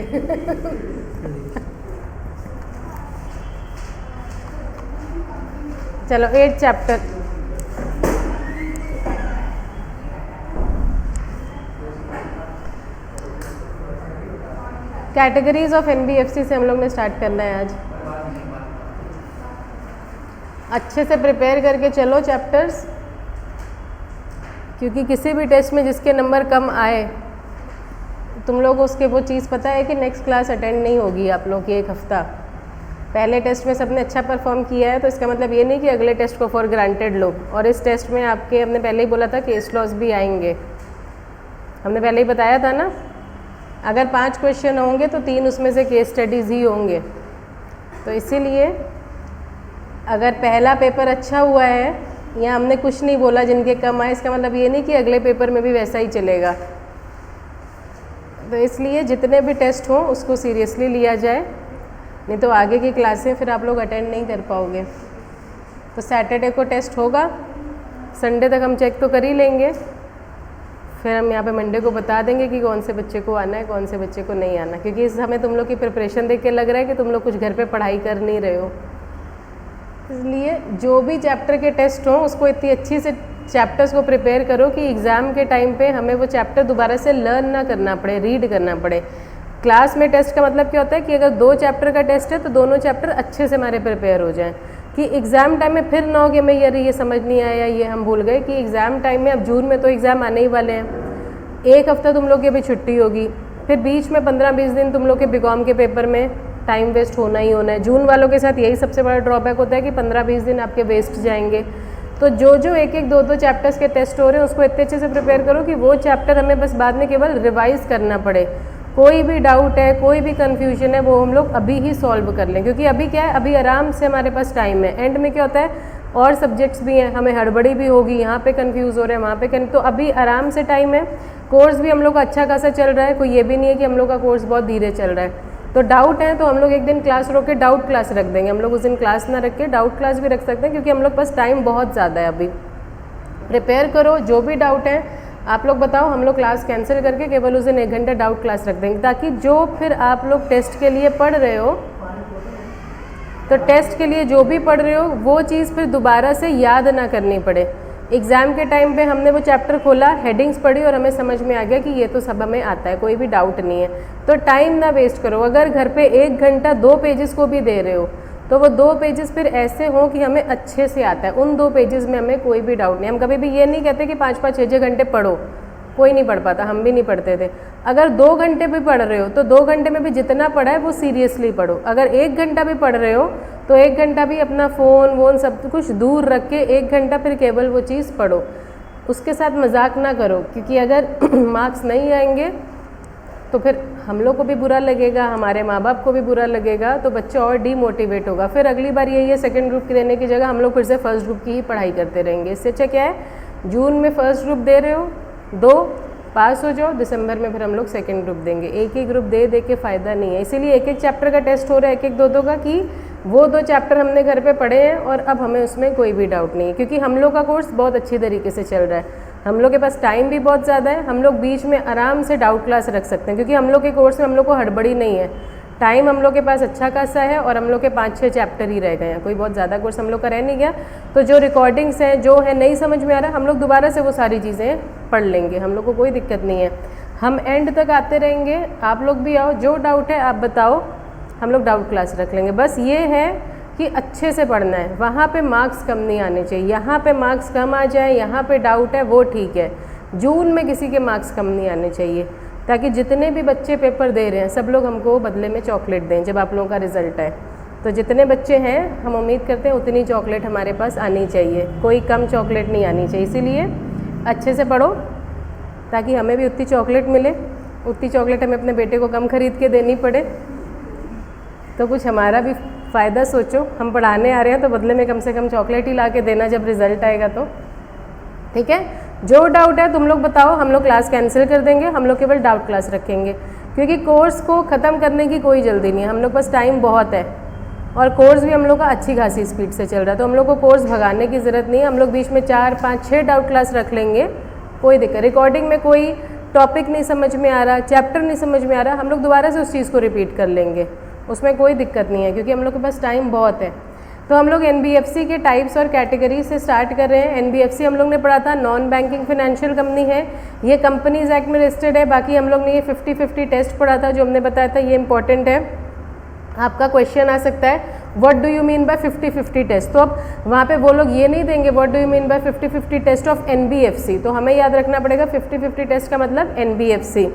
लेंगे। चलो 8th chapter. Categories of NBFC से हम लोग ने स्टार्ट करना है आज। अच्छे से प्रिपेयर करके चलो चैप्टर्स, क्योंकि किसी भी टेस्ट में जिसके नंबर कम आए, तुम लोग उसके वो चीज़ पता है कि नेक्स्ट क्लास अटेंड नहीं होगी आप लोग की 1 हफ्ता। पहले टेस्ट में सबने अच्छा परफॉर्म किया है तो इसका मतलब ये नहीं कि अगले टेस्ट को फॉर ग्रांटेड लो। और इस टेस्ट में आपके हमने पहले ही बोला था केस लॉस भी आएंगे, हमने पहले ही बताया था ना। अगर 5 क्वेश्चन होंगे तो 3 उसमें से केस स्टडीज़ ही होंगे। तो इसीलिए अगर पहला पेपर अच्छा हुआ है या हमने कुछ नहीं बोला जिनके कम आए, इसका मतलब ये नहीं कि अगले पेपर में भी वैसा ही चलेगा। तो इसलिए जितने भी टेस्ट हों उसको सीरियसली लिया जाए, नहीं तो आगे की क्लासें फिर आप लोग अटेंड नहीं कर पाओगे। तो सैटरडे को टेस्ट होगा, संडे तक हम चेक तो कर ही लेंगे, फिर हम यहाँ पे मंडे को बता देंगे कि कौन से बच्चे को आना है कौन से बच्चे को नहीं आना। क्योंकि इस हमें तुम लोग की प्रिपरेशन देख के लग रहा है कि तुम लोग कुछ घर पे पढ़ाई कर नहीं रहे हो। इसलिए जो भी चैप्टर के टेस्ट हों उसको इतनी अच्छी से चैप्टर्स को प्रिपेयर करो कि एग्ज़ाम के टाइम पे हमें वो चैप्टर दोबारा से लर्न ना करना पड़े, रीड करना पड़े। क्लास में टेस्ट का मतलब क्या होता है कि अगर 2 चैप्टर का टेस्ट है तो दोनों चैप्टर अच्छे से हमारे प्रिपेयर हो जाएं, कि एग्ज़ाम टाइम में फिर ना हो कि मैं ये समझ नहीं आया, ये हम भूल गए। कि एग्ज़ाम टाइम में अब जून में तो एग्ज़ाम आने ही वाले हैं, 1 हफ्ता तुम लोग की अभी छुट्टी होगी, फिर बीच में 15-20 दिन तुम लोग के बीकॉम के पेपर में टाइम वेस्ट होना ही होना है। जून वालों के साथ यही सबसे बड़ा ड्रॉबैक होता है कि 15-20 दिन आपके वेस्ट जाएंगे। तो जो 1-1, 2-2 चैप्टर्स के टेस्ट हो रहे हैं उसको इतने अच्छे से प्रिपेयर करो कि वो चैप्टर हमें बस बाद में केवल रिवाइज़ करना पड़े। कोई भी डाउट है, कोई भी कन्फ्यूजन है, वो हम लोग अभी ही सॉल्व कर लें। क्योंकि अभी क्या है, अभी आराम से हमारे पास टाइम है। एंड में क्या होता है, और सब्जेक्ट्स भी हैं, हमें हड़बड़ी भी होगी, यहाँ पे कंफ्यूज हो रहे हैं, वहाँ पे तो अभी आराम से टाइम है। कोर्स भी हम लोग का अच्छा खासा चल रहा है, कोई ये भी नहीं है कि हम लोग का कोर्स बहुत धीरे चल रहा है। तो डाउट है तो हम लोग एक दिन क्लास रोक के डाउट क्लास रख देंगे। हम लोग उस दिन क्लास ना रख के डाउट क्लास भी रख सकते हैं, क्योंकि हम लोग पास टाइम बहुत ज़्यादा है। अभी प्रिपेयर करो, जो भी डाउट है आप लोग बताओ, हम लोग क्लास कैंसिल करके केवल उस दिन 1 घंटा डाउट क्लास रख देंगे, ताकि जो फिर आप लोग टेस्ट के लिए पढ़ रहे हो, तो टेस्ट के लिए जो भी पढ़ रहे हो वो चीज़ फिर दोबारा से याद ना करनी पड़े। एग्ज़ाम के टाइम पे हमने वो चैप्टर खोला, हेडिंग्स पढ़ी और हमें समझ में आ गया कि ये तो सब हमें आता है, कोई भी डाउट नहीं है। तो टाइम ना वेस्ट करो। अगर घर पे 1 घंटा 2 पेजेस को भी दे रहे हो तो वो 2 पेजेस फिर ऐसे हों कि हमें अच्छे से आता है। उन 2 पेजेस में हमें कोई भी डाउट नहीं। हम कभी भी ये नहीं कहते कि 5-5, 6-6 घंटे पढ़ो, कोई नहीं पढ़ पाता, हम भी नहीं पढ़ते थे। अगर 2 घंटे भी पढ़ रहे हो तो 2 घंटे में भी जितना पढ़ा है वो सीरियसली पढ़ो। अगर 1 घंटा भी पढ़ रहे हो तो 1 घंटा भी अपना फ़ोन वोन सब कुछ दूर रख के 1 घंटा फिर केवल वो चीज़ पढ़ो। उसके साथ मजाक ना करो, क्योंकि अगर मार्क्स नहीं आएंगे तो फिर हम लोग को भी बुरा लगेगा, हमारे माँ बाप को भी बुरा लगेगा, तो बच्चा और डीमोटिवेट होगा। फिर अगली बार यही है, सेकंड ग्रुप की देने की जगह हम लोग फिर से फर्स्ट ग्रुप की ही पढ़ाई करते रहेंगे। इससे अच्छा क्या है, जून में फर्स्ट ग्रुप दे रहे हो, 2 पास हो जाओ, दिसंबर में फिर हम लोग सेकंड ग्रुप देंगे। एक ही ग्रुप दे के फ़ायदा नहीं है। इसीलिए 1-1 चैप्टर का टेस्ट हो रहा है, 1-1, 2-2 का, कि वो 2 चैप्टर हमने घर पे पढ़े हैं और अब हमें उसमें कोई भी डाउट नहीं है। क्योंकि हम लोग का कोर्स बहुत अच्छी तरीके से चल रहा है, हम लोग के पास टाइम भी बहुत ज़्यादा है, हम लोग बीच में आराम से डाउट क्लास रख सकते हैं। क्योंकि हम लोग के कोर्स में हम लोग को हड़बड़ी नहीं है, टाइम हम लोग के पास अच्छा खासा है और हम लोग के 5-6 चैप्टर ही रह गए हैं, कोई बहुत ज़्यादा कोर्स हम लोग का रह नहीं गया। तो जो रिकॉर्डिंग्स हैं, जो है नहीं समझ में आ रहा, हम लोग दोबारा से वो सारी चीज़ें पढ़ लेंगे, हम लोग को कोई दिक्कत नहीं है। हम एंड तक आते रहेंगे, आप लोग भी आओ, जो डाउट है आप बताओ, हम लोग डाउट क्लास रख लेंगे। बस ये है कि अच्छे से पढ़ना है, वहाँ पे मार्क्स कम नहीं आने चाहिए। यहाँ पे मार्क्स कम आ जाए, यहाँ पे डाउट है वो ठीक है, जून में किसी के मार्क्स कम नहीं आने चाहिए, ताकि जितने भी बच्चे पेपर दे रहे हैं सब लोग हमको बदले में चॉकलेट दें जब आप लोगों का रिज़ल्ट आए। तो जितने बच्चे हैं हम उम्मीद करते हैं उतनी चॉकलेट हमारे पास आनी चाहिए, कोई कम चॉकलेट नहीं आनी चाहिए। इसीलिए अच्छे से पढ़ो ताकि हमें भी उतनी चॉकलेट मिले, उतनी चॉकलेट हमें अपने बेटे को कम खरीद के देनी पड़े, तो कुछ हमारा भी फ़ायदा सोचो। हम पढ़ाने आ रहे हैं तो बदले में कम से कम चॉकलेट ही ला के देना जब रिज़ल्ट आएगा तो, ठीक है। जो डाउट है तुम लोग बताओ, हम लोग क्लास कैंसिल कर देंगे, हम लोग केवल डाउट क्लास रखेंगे। क्योंकि कोर्स को ख़त्म करने की कोई जल्दी नहीं है, हम लोग पास टाइम बहुत है और कोर्स भी हम लोग का अच्छी खासी स्पीड से चल रहा है, तो हम लोग को कोर्स भगाने की ज़रूरत नहीं है। हम लोग बीच में 4, 5, 6 डाउट क्लास रख लेंगे, कोई दिक्कत। रिकॉर्डिंग में कोई टॉपिक नहीं समझ में आ रहा, चैप्टर नहीं समझ में आ रहा, हम लोग दोबारा से उस चीज़ को रिपीट कर लेंगे, उसमें कोई दिक्कत नहीं है क्योंकि हम लोग के पास टाइम बहुत है। तो हम लोग एनबीएफसी के टाइप्स और कैटेगरी से स्टार्ट कर रहे हैं। एनबीएफसी हम लोग ने पढ़ा था नॉन बैंकिंग फाइनेंशियल कंपनी है, ये कंपनीज एक्ट में रजिस्टर्ड है। बाकी हम लोग ने ये 50-50 टेस्ट पढ़ा था जो हमने बताया था, ये इंपॉर्टेंट है, आपका क्वेश्चन आ सकता है what do you mean by 50-50 test. तो अब वहाँ पे वो लोग ये नहीं देंगे what do you mean by 50-50 test of NBFC, तो हमें याद रखना पड़ेगा 50-50 टेस्ट का मतलब एनबीएफसी।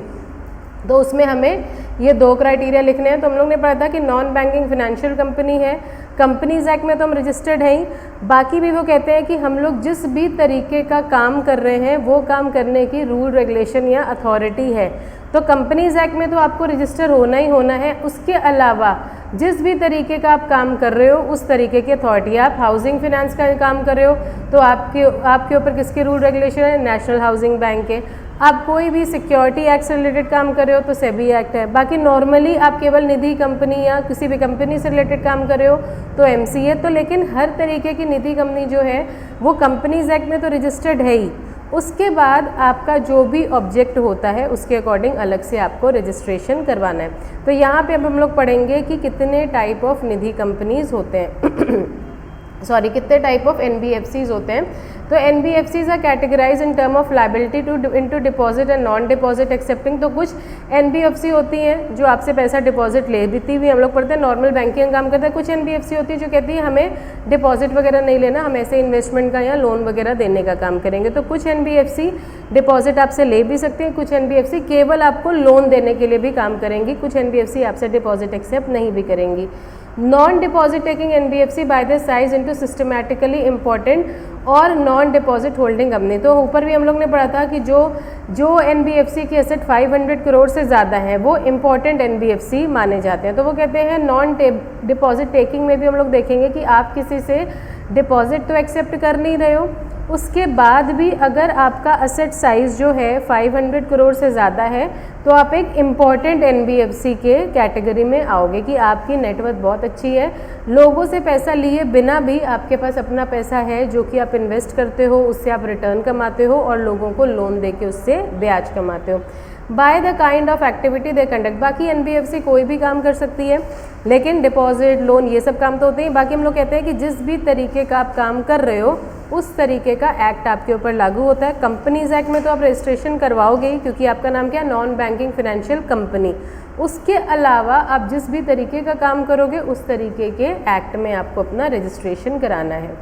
तो उसमें हमें ये 2 क्राइटेरिया लिखने हैं। तो हम लोग ने पढ़ा था कि नॉन बैंकिंग फाइनेंशियल कंपनी है, कंपनीज एक्ट में तो हम रजिस्टर्ड हैं ही, बाकी भी वो कहते हैं कि हम लोग जिस भी तरीके का काम कर रहे हैं वो काम करने की रूल रेगुलेशन या अथॉरिटी है। तो कंपनीज एक्ट में तो आपको रजिस्टर होना ही होना है, उसके अलावा जिस भी तरीके का आप काम कर रहे हो उस तरीके की अथॉरिटी। आप हाउसिंग फाइनेंस का काम कर रहे हो तो आपके ऊपर किसके रूल रेगुलेशन है, नेशनल हाउसिंग बैंक के। आप कोई भी सिक्योरिटी एक्ट से रिलेटेड काम कर रहे हो तो सेबी एक्ट है। बाकी नॉर्मली आप केवल निधि कंपनी या किसी भी कंपनी से रिलेटेड काम कर रहे हो तो एमसीए। तो लेकिन हर तरीके की निधि कंपनी जो है वो कंपनीज एक्ट में तो रजिस्टर्ड है ही, उसके बाद आपका जो भी ऑब्जेक्ट होता है उसके अकॉर्डिंग अलग से आपको रजिस्ट्रेशन करवाना है। तो यहाँ पे अब हम लोग पढ़ेंगे कि कितने टाइप ऑफ निधि कंपनीज होते हैं सॉरी कितने टाइप ऑफ एनबीएफसीज होते हैं। तो NBFCs are categorise in term of liability into deposit and non deposit accepting. तो कुछ एनबीएफसी होती हैं जो आपसे पैसा डिपॉजिट ले देती हुई, हम लोग पढ़ते हैं नॉर्मल बैंकिंग काम करते हैं। कुछ एनबीएफसी होती है जो कहती है हमें डिपॉजिट वगैरह नहीं लेना, हम ऐसे इन्वेस्टमेंट का या लोन वगैरह देने का काम करेंगे। तो कुछ एनबीएफसी डिपॉजिट आपसे ले भी सकते हैं, कुछ एनबीएफसी केवल आपको लोन देने के लिए भी काम करेंगी, कुछ एनबीएफसी आपसे डिपॉजिट एक्सेप्ट नहीं भी करेंगी। Non deposit taking NBFC by the size into systematically important और नॉन डिपॉजिट होल्डिंग कंपनी। तो ऊपर भी हम लोग ने पढ़ा था कि जो एनबीएफसी की एसेट 500 करोड़ से ज़्यादा है वो इंपॉर्टेंट एनबीएफसी माने जाते हैं। तो वो कहते हैं नॉन डिपॉजिट टेकिंग में भी हम लोग देखेंगे कि आप किसी से डिपॉजिट तो एक्सेप्ट कर नहीं रहे हो, उसके बाद भी अगर आपका असेट साइज़ जो है 500 करोड़ से ज़्यादा है तो आप एक इम्पॉर्टेंट एनबीएफसी के कैटेगरी में आओगे कि आपकी नेटवर्थ बहुत अच्छी है, लोगों से पैसा लिए बिना भी आपके पास अपना पैसा है जो कि आप इन्वेस्ट करते हो, उससे आप रिटर्न कमाते हो और लोगों को लोन दे के उससे ब्याज कमाते हो। By the kind of activity they conduct. बाकी एनबीएफसी कोई भी काम कर सकती है, लेकिन डिपॉजिट लोन ये सब काम तो होते हैं। बाकी हम लोग कहते हैं कि जिस भी तरीके का आप काम कर रहे हो उस तरीके का एक्ट आपके ऊपर लागू होता है। कंपनीज एक्ट में तो आप रजिस्ट्रेशन करवाओगे ही क्योंकि आपका नाम क्या है, नॉन बैंकिंग फाइनेंशियल कंपनी। उसके अलावा आप जिस भी तरीके का काम करोगे उस तरीके के एक्ट में आपको अपना रजिस्ट्रेशन कराना है।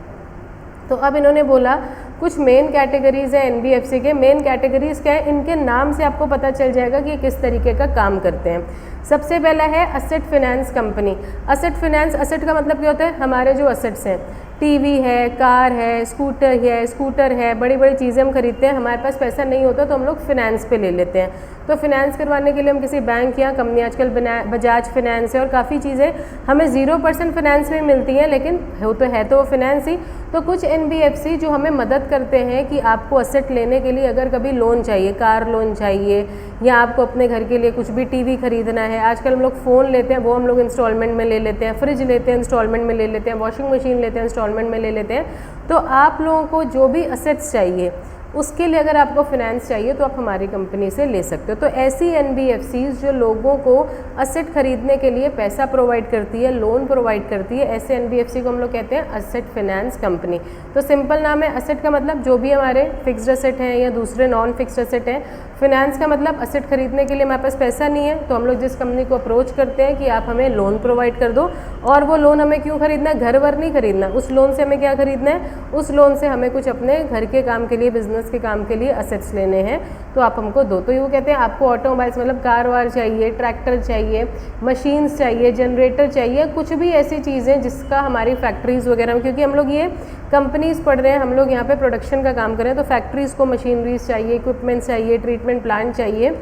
तो अब इन्होंने बोला कुछ मेन कैटेगरीज है एनबीएफसी के। मेन कैटेगरीज क्या है, इनके नाम से आपको पता चल जाएगा कि किस तरीके का काम करते हैं। सबसे पहला है asset finance company. Asset finance, asset का मतलब क्या होता है, हमारे जो असेट्स हैं, टीवी है, कार है, स्कूटर है, बड़ी बड़ी चीज़ें हम खरीदते हैं, हमारे पास पैसा नहीं होता तो हम लोग फाइनेंस पे ले लेते हैं। तो फाइनेंस करवाने के लिए हम किसी बैंक या कंपनी, आजकल बजाज फाइनेंस है और काफ़ी चीज़ें हमें 0% फाइनेंस में मिलती हैं, लेकिन तो वो फाइनेंस ही। तो कुछ एनबीएफसी जो हमें मदद करते हैं कि आपको असेट लेने के लिए अगर कभी लोन चाहिए, कार लोन चाहिए या आपको अपने घर के लिए कुछ भी टीवी खरीदना है, आजकल हम लोग फ़ोन लेते हैं वो हम लोग इंस्टॉलमेंट में ले लेते हैं, फ्रिज लेते हैं इंस्टॉलमेंट में ले लेते हैं, वॉशिंग मशीन लेते हैं इंस्टॉलमेंट में ले लेते हैं। तो आप लोगों को जो भी असेट्स चाहिए उसके लिए अगर आपको फाइनेंस चाहिए तो आप हमारी कंपनी से ले सकते हो। तो ऐसी एनबीएफसीज जो लोगों को असेट खरीदने के लिए पैसा प्रोवाइड करती है, लोन प्रोवाइड करती है, ऐसे एनबीएफसी को हम लोग कहते हैं असेट फाइनेंस कंपनी। तो सिंपल नाम है, असेट का मतलब जो भी हमारे फिक्स्ड असेट हैं या दूसरे नॉन फिक्स्ड असेट हैं। फाइनेंस का मतलब असेट खरीदने के लिए हमारे पास पैसा नहीं है तो हम लोग जिस कंपनी को अप्रोच करते हैं कि आप हमें लोन प्रोवाइड कर दो, और वो लोन हमें क्यों खरीदना है, घर वर नहीं खरीदना, उस लोन से हमें क्या खरीदना है, उस लोन से हमें कुछ अपने घर के काम के लिए, बिजनेस के काम के लिए असेट्स लेने हैं, तो आप हमको दो। तो यूँ कहते हैं आपको ऑटोमोबाइल्स मतलब कार वार चाहिए, ट्रैक्टर चाहिए, मशीन्स चाहिए, जनरेटर चाहिए, कुछ भी ऐसी चीज़ें जिसका हमारी फैक्ट्रीज़ वगैरह में, क्योंकि हम लोग ये कंपनीज़ पढ़ रहे हैं, हम लोग यहाँ पे प्रोडक्शन का काम कर रहे हैं, तो फैक्ट्रीज़ को मशीनरीज चाहिए, इक्विपमेंट चाहिए, ट्रीटमेंट प्लांट चाहिए,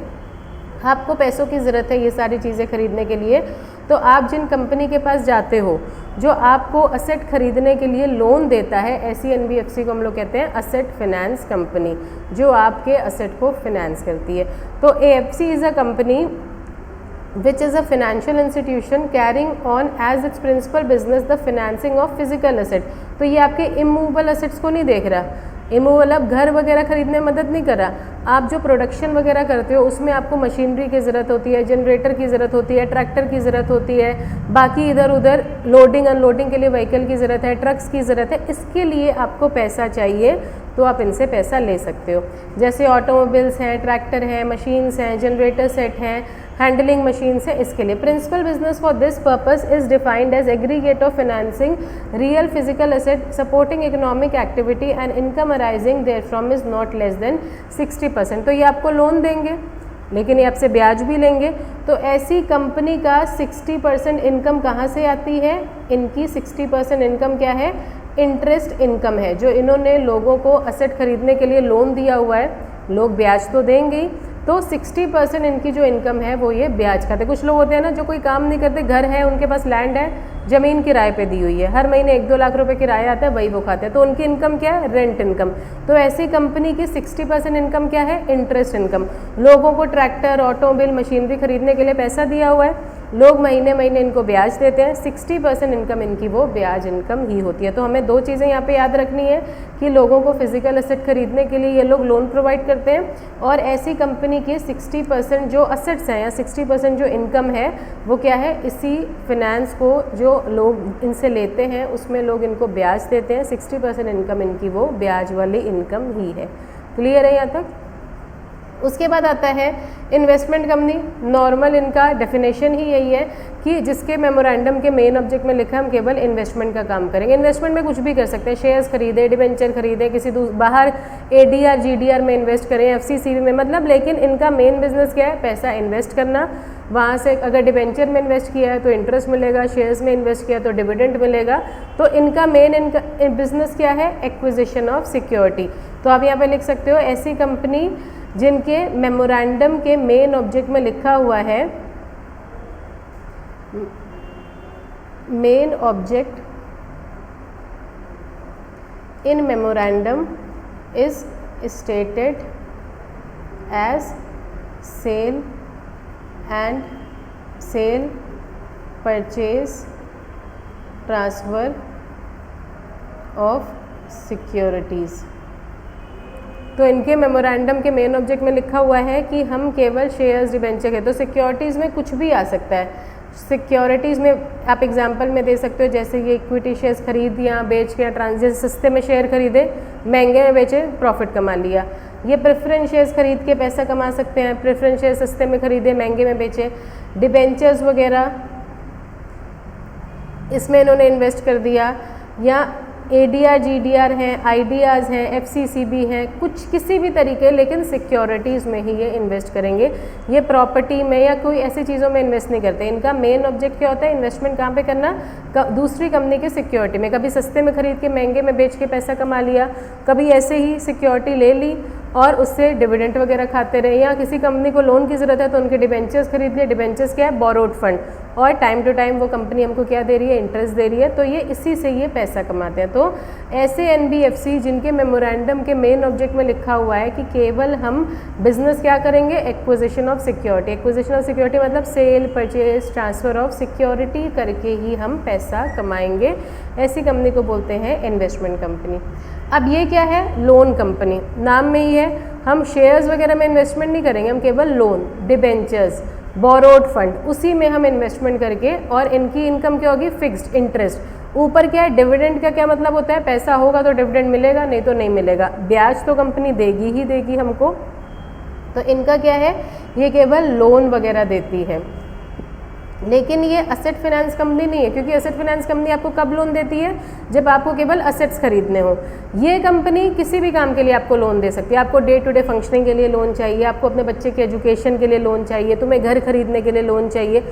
आपको पैसों की ज़रूरत है ये सारी चीज़ें खरीदने के लिए। तो आप जिन कंपनी के पास जाते हो जो आपको असेट खरीदने के लिए लोन देता है, ऐसी एनबीएफसी को हम लोग कहते हैं असेट फाइनेंस कंपनी, जो आपके असेट को फाइनेंस करती है। तो AFC is a company which is a financial institution carrying on as its principal business the financing of physical asset। तो ये आपके immovable assets को नहीं देख रहा, इमूवेबल अब घर वगैरह खरीदने में मदद नहीं कर रहा, आप जो प्रोडक्शन वगैरह करते हो उसमें आपको मशीनरी की ज़रूरत होती है, जनरेटर की ज़रूरत होती है, ट्रैक्टर की ज़रूरत होती है, बाकी इधर उधर लोडिंग अनलोडिंग के लिए व्हीकल की ज़रूरत है, ट्रक्स की ज़रूरत है, इसके लिए आपको पैसा चाहिए तो आप इनसे पैसा ले सकते हो। जैसे ऑटोमोबाइल्स हैं, ट्रैक्टर हैं, मशीन्स हैं, जनरेटर सेट हैं, हैंडलिंग मशीन्स है, इसके लिए principal business for this purpose is defined as aggregate of financing real physical asset supporting economic activity and income arising there from is not less than 60%। तो ये आपको loan देंगे लेकिन ये आपसे ब्याज भी लेंगे। तो ऐसी कंपनी का 60% इनकम कहाँ से आती है? इनकी 60% इनकम क्या है? इंटरेस्ट इनकम है, जो इन्होंने लोगों को असेट खरीदने के लिए लोन दिया हुआ है, लोग ब्याज तो देंगे ही, तो 60% इनकी जो इनकम है वो ये ब्याज खाते। कुछ लोग होते हैं ना जो कोई काम नहीं करते, घर है, उनके पास लैंड है, ज़मीन किराए पे दी हुई है, हर महीने 1-2 लाख रुपए किराया आता है, वही वो खाते हैं, तो उनकी इनकम क्या है? Rent income. तो ऐसी कंपनी की 60% इनकम क्या है? Interest income. लोगों को ट्रैक्टर, ऑटोमोबाइल, मशीनरी खरीदने के लिए पैसा दिया हुआ है, लोग महीने महीने इनको ब्याज देते हैं, 60% इनकम इनकी वो ब्याज इनकम ही होती है। तो हमें 2 चीज़ें यहाँ पे याद रखनी है कि लोगों को फिजिकल एसेट खरीदने के लिए ये लोग लोन प्रोवाइड करते हैं, और ऐसी कंपनी के 60% जो असेट्स हैं या 60% जो इनकम है वो क्या है? इसी फिनेंस को जो लोग इनसे लेते हैं उसमें लोग इनको ब्याज देते हैं, 60% इनकम इनकी वो ब्याज वाली इनकम ही है। क्लियर है यहाँ तक? उसके बाद आता है इन्वेस्टमेंट कंपनी। नॉर्मल इनका डेफिनेशन ही यही है कि जिसके मेमोरेंडम के मेन ऑब्जेक्ट में लिखा है हम केवल इन्वेस्टमेंट का काम करेंगे। इन्वेस्टमेंट में कुछ भी कर सकते हैं, शेयर्स खरीदे, डिबेंचर खरीदे, किसी बाहर ADR GDR में इन्वेस्ट करें, FCCB में, मतलब, लेकिन इनका मेन बिजनेस क्या है? पैसा इन्वेस्ट करना। वहाँ से अगर डिबेंचर में इन्वेस्ट किया है तो इंटरेस्ट मिलेगा, शेयर्स में इन्वेस्ट किया तो डिविडेंड मिलेगा। तो इनका मेन बिजनेस क्या है? Acquisition of security. तो आप यहाँ पे लिख सकते हो ऐसी कंपनी जिनके मेमोरेंडम के मेन ऑब्जेक्ट में लिखा हुआ है, main object in memorandum is stated as sale purchase transfer of securities. तो इनके मेमोरेंडम के मेन ऑब्जेक्ट में लिखा हुआ है कि हम केवल शेयर्स, डिबेंचर है, तो सिक्योरिटीज़ में कुछ भी आ सकता है। सिक्योरिटीज़ में आप एग्जांपल में दे सकते हो, जैसे ये इक्विटी शेयर्स खरीद या बेच के, ट्रांजेक्शन सस्ते में शेयर खरीदे, महंगे में बेचे, प्रॉफिट कमा लिया। ये प्रेफरेंस शेयर्स खरीद के पैसा कमा सकते हैं, प्रेफरेंस शेयर सस्ते में खरीदे, महंगे में बेचे। डिबेंचर्स वगैरह इसमें इन्होंने इन्वेस्ट कर दिया, या ADR GDR हैं, IDRs हैं, FCCB हैं, कुछ किसी भी तरीके, लेकिन सिक्योरिटीज़ में ही ये इन्वेस्ट करेंगे। ये प्रॉपर्टी में या कोई ऐसी चीज़ों में इन्वेस्ट नहीं करते। इनका मेन ऑब्जेक्ट क्या होता है? इन्वेस्टमेंट कहाँ पे करना? दूसरी कंपनी के सिक्योरिटी में। कभी सस्ते में खरीद के महंगे में बेच के पैसा कमा लिया, कभी ऐसे ही सिक्योरिटी ले ली और उससे डिविडेंड वगैरह खाते रहे, या किसी कंपनी को लोन की ज़रूरत है तो उनके डिबेंचर्स खरीद लिए। डिबेंचर्स क्या है? बोरोड फंड, और टाइम टू टाइम वो कंपनी हमको क्या दे रही है? इंटरेस्ट दे रही है, तो ये इसी से ये पैसा कमाते हैं। तो ऐसे NBFC जिनके मेमोरेंडम के मेन ऑब्जेक्ट में लिखा हुआ है कि केवल हम बिजनेस क्या करेंगे? Acquisition of security. Acquisition of security मतलब sale, purchase, transfer of security करके ही हम पैसा कमाएंगे, ऐसी कंपनी को बोलते हैं इन्वेस्टमेंट कंपनी। अब ये क्या है? Loan company. नाम में ही है, हम शेयर्स वगैरह में इन्वेस्टमेंट नहीं करेंगे, हम केवल लोन, डिबेंचर्स, बोरोड फंड, उसी में हम इन्वेस्टमेंट करके, और इनकी इनकम क्या होगी? Fixed interest. ऊपर क्या है? डिविडेंड का क्या मतलब होता है? पैसा होगा तो डिविडेंड मिलेगा, नहीं तो नहीं मिलेगा। ब्याज तो कंपनी देगी ही देगी हमको। तो इनका क्या है? ये केवल लोन वगैरह देती है, लेकिन ये असेट फाइनेंस कंपनी नहीं है, क्योंकि असेट फाइनेंस कंपनी आपको कब लोन देती है? जब आपको केवल असेट्स खरीदने हो। ये कंपनी किसी भी काम के लिए आपको लोन दे सकती है। आपको डे टू डे फंक्शनिंग के लिए लोन चाहिए, आपको अपने बच्चे के एजुकेशन के लिए लोन चाहिए, तुम्हें घर खरीदने के लिए लोन चाहिए,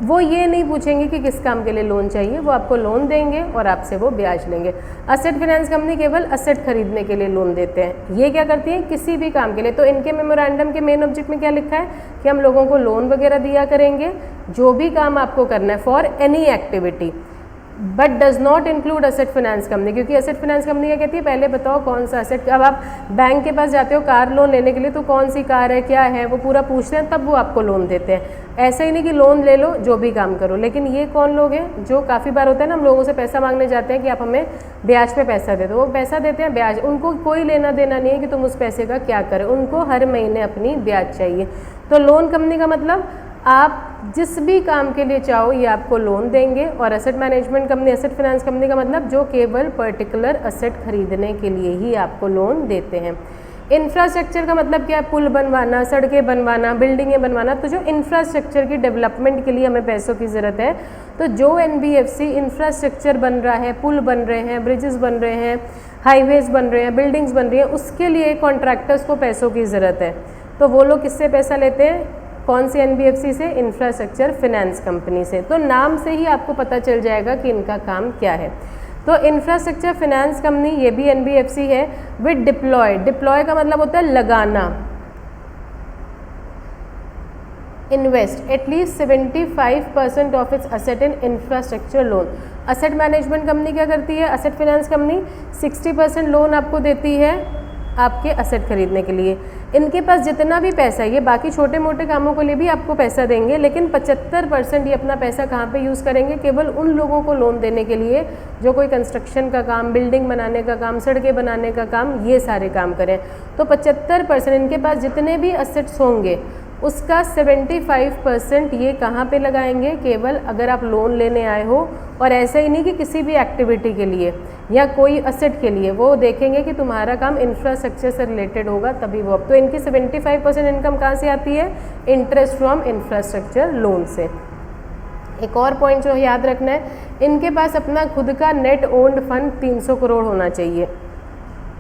वो ये नहीं पूछेंगे कि किस काम के लिए लोन चाहिए, वो आपको लोन देंगे और आपसे वो ब्याज लेंगे। असेट फाइनेंस कंपनी केवल असेट खरीदने के लिए लोन देते हैं। ये क्या करती है? किसी भी काम के लिए। तो इनके मेमोरेंडम के मेन ऑब्जेक्ट में क्या लिखा है कि हम लोगों को लोन वगैरह दिया करेंगे, जो भी काम आपको करना है, for any activity. But does not include asset finance company, क्योंकि असेट फाइनेंस कंपनी क्या कहती है, पहले बताओ कौन सा असेट। अब आप बैंक के पास जाते हो कार लोन लेने के लिए, तो कौन सी कार है, क्या है, वो पूरा पूछते हैं, तब वो आपको लोन देते हैं। ऐसा ही नहीं कि लोन ले लो जो भी काम करो। लेकिन ये कौन लोग हैं जो काफ़ी बार होता है ना, हम लोगों से पैसा मांगने जाते हैं कि आप हमें ब्याज पे पैसा दे दो, वो पैसा देते हैं ब्याज, उनको कोई लेना देना नहीं है कि तुम उस पैसे का क्या करें, उनको हर महीने अपनी ब्याज चाहिए। तो लोन कंपनी का मतलब आप जिस भी काम के लिए चाहो ये आपको लोन देंगे। और asset management company, asset finance company का मतलब जो केवल पर्टिकुलर असेट खरीदने के लिए ही आपको लोन देते हैं। इंफ्रास्ट्रक्चर का मतलब क्या है, पुल बनवाना, सड़कें बनवाना, बिल्डिंगें बनवाना। तो जो इंफ्रास्ट्रक्चर की डेवलपमेंट के लिए हमें पैसों की ज़रूरत है, तो जो एनबीएफसी इंफ्रास्ट्रक्चर बन रहा है, पुल बन रहे हैं, ब्रिजेस बन रहे हैं, हाईवेज बन रहे हैं, बिल्डिंग्स बन रही हैं, उसके लिए कॉन्ट्रैक्टर्स को पैसों की ज़रूरत है। तो वो लोग किससे पैसा लेते हैं, कौन सी एनबीएफसी से, इंफ्रास्ट्रक्चर फाइनेंस कंपनी से। तो नाम से ही आपको पता चल जाएगा कि इनका काम क्या है। तो इंफ्रास्ट्रक्चर फाइनेंस कंपनी ये भी एनबीएफसी है। विद डिप्लॉय, डिप्लॉय का मतलब होता है लगाना, invest at least 75% of its asset in infrastructure loan. Asset management company क्या करती है, असेट फाइनेंस कंपनी 60% लोन आपको देती है आपके असेट खरीदने के लिए। इनके पास जितना भी पैसा है, ये बाकी छोटे मोटे कामों के लिए भी आपको पैसा देंगे, लेकिन 75% ये अपना पैसा कहाँ पे यूज़ करेंगे, केवल उन लोगों को लोन देने के लिए जो कोई कंस्ट्रक्शन का काम, बिल्डिंग बनाने का काम, सड़कें बनाने का काम, ये सारे काम करें। तो 75% इनके पास जितने भी असेट्स होंगे उसका 75% ये कहाँ पे लगाएंगे, केवल अगर आप लोन लेने आए हो। और ऐसा ही नहीं कि किसी भी एक्टिविटी के लिए या कोई असेट के लिए, वो देखेंगे कि तुम्हारा काम इंफ्रास्ट्रक्चर से रिलेटेड होगा तभी वो। तो इनकी 75% इनकम कहाँ से आती है, इंटरेस्ट फ्रॉम इंफ्रास्ट्रक्चर लोन से। एक और पॉइंट जो याद रखना है, इनके पास अपना खुद का नेट ओन्ड फंड 300 करोड़ होना चाहिए,